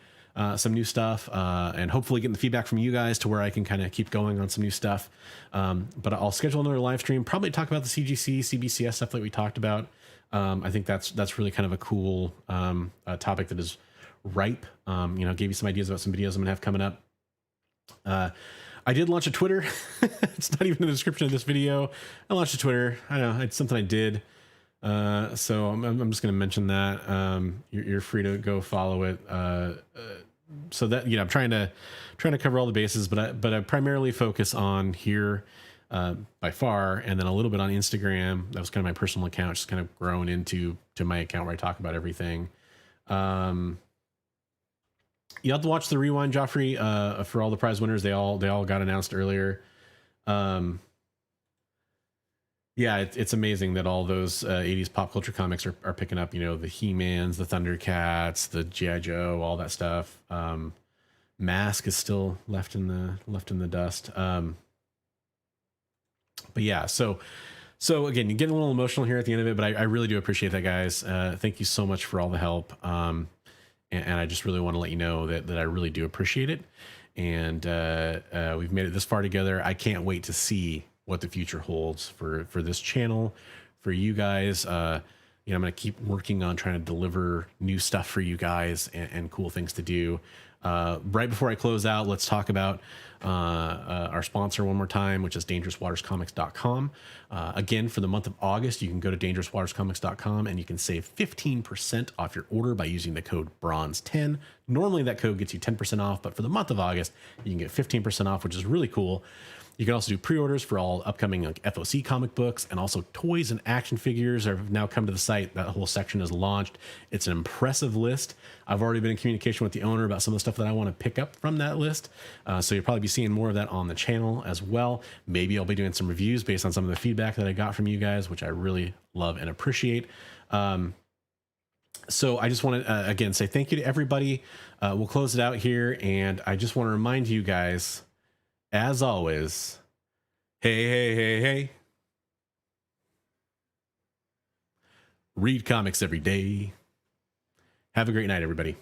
S1: some new stuff, and hopefully getting the feedback from you guys to where I can kind of keep going on some new stuff. But I'll schedule another live stream, probably talk about the CGC, CBCS stuff that we talked about. I think that's really kind of a cool topic that is ripe. Gave you some ideas about some videos I'm gonna have coming up. I did launch a Twitter. It's not even in the description of this video. I launched a Twitter. I don't know. It's something I did. So I'm just going to mention that. You're free to go follow it. So that, I'm trying to cover all the bases, but I primarily focus on here, by far, and then a little bit on Instagram. That was kind of my personal account, just kind of grown into my account where I talk about everything. You have to watch the rewind, Joffrey, for all the prize winners. They all got announced earlier. Yeah, it's amazing that all those 80s pop culture comics are picking up, the He-Mans, the Thundercats, the G.I. Joe, all that stuff. Mask is still left in the dust. But yeah, so again, you get a little emotional here at the end of it, but I really do appreciate that, guys. Thank you so much for all the help. And I just really want to let you know that I really do appreciate it. And we've made it this far together. I can't wait to see what the future holds for this channel, for you guys. I'm going to keep working on trying to deliver new stuff for you guys and cool things to do. Right before I close out, let's talk about our sponsor one more time, which is dangerouswaterscomics.com. Again, for the month of August, you can go to dangerouswaterscomics.com and you can save 15% off your order by using the code BRONZE10. Normally that code gets you 10% off, but for the month of August, you can get 15% off, which is really cool. You can also do pre-orders for all upcoming FOC comic books, and also toys and action figures have now come to the site. That whole section is launched. It's an impressive list. I've already been in communication with the owner about some of the stuff that I want to pick up from that list. So you'll probably be seeing more of that on the channel as well. Maybe I'll be doing some reviews based on some of the feedback that I got from you guys, which I really love and appreciate. So I just want to, again, say thank you to everybody. We'll close it out here. And I just want to remind you guys, as always, hey, read comics every day. Have a great night, everybody.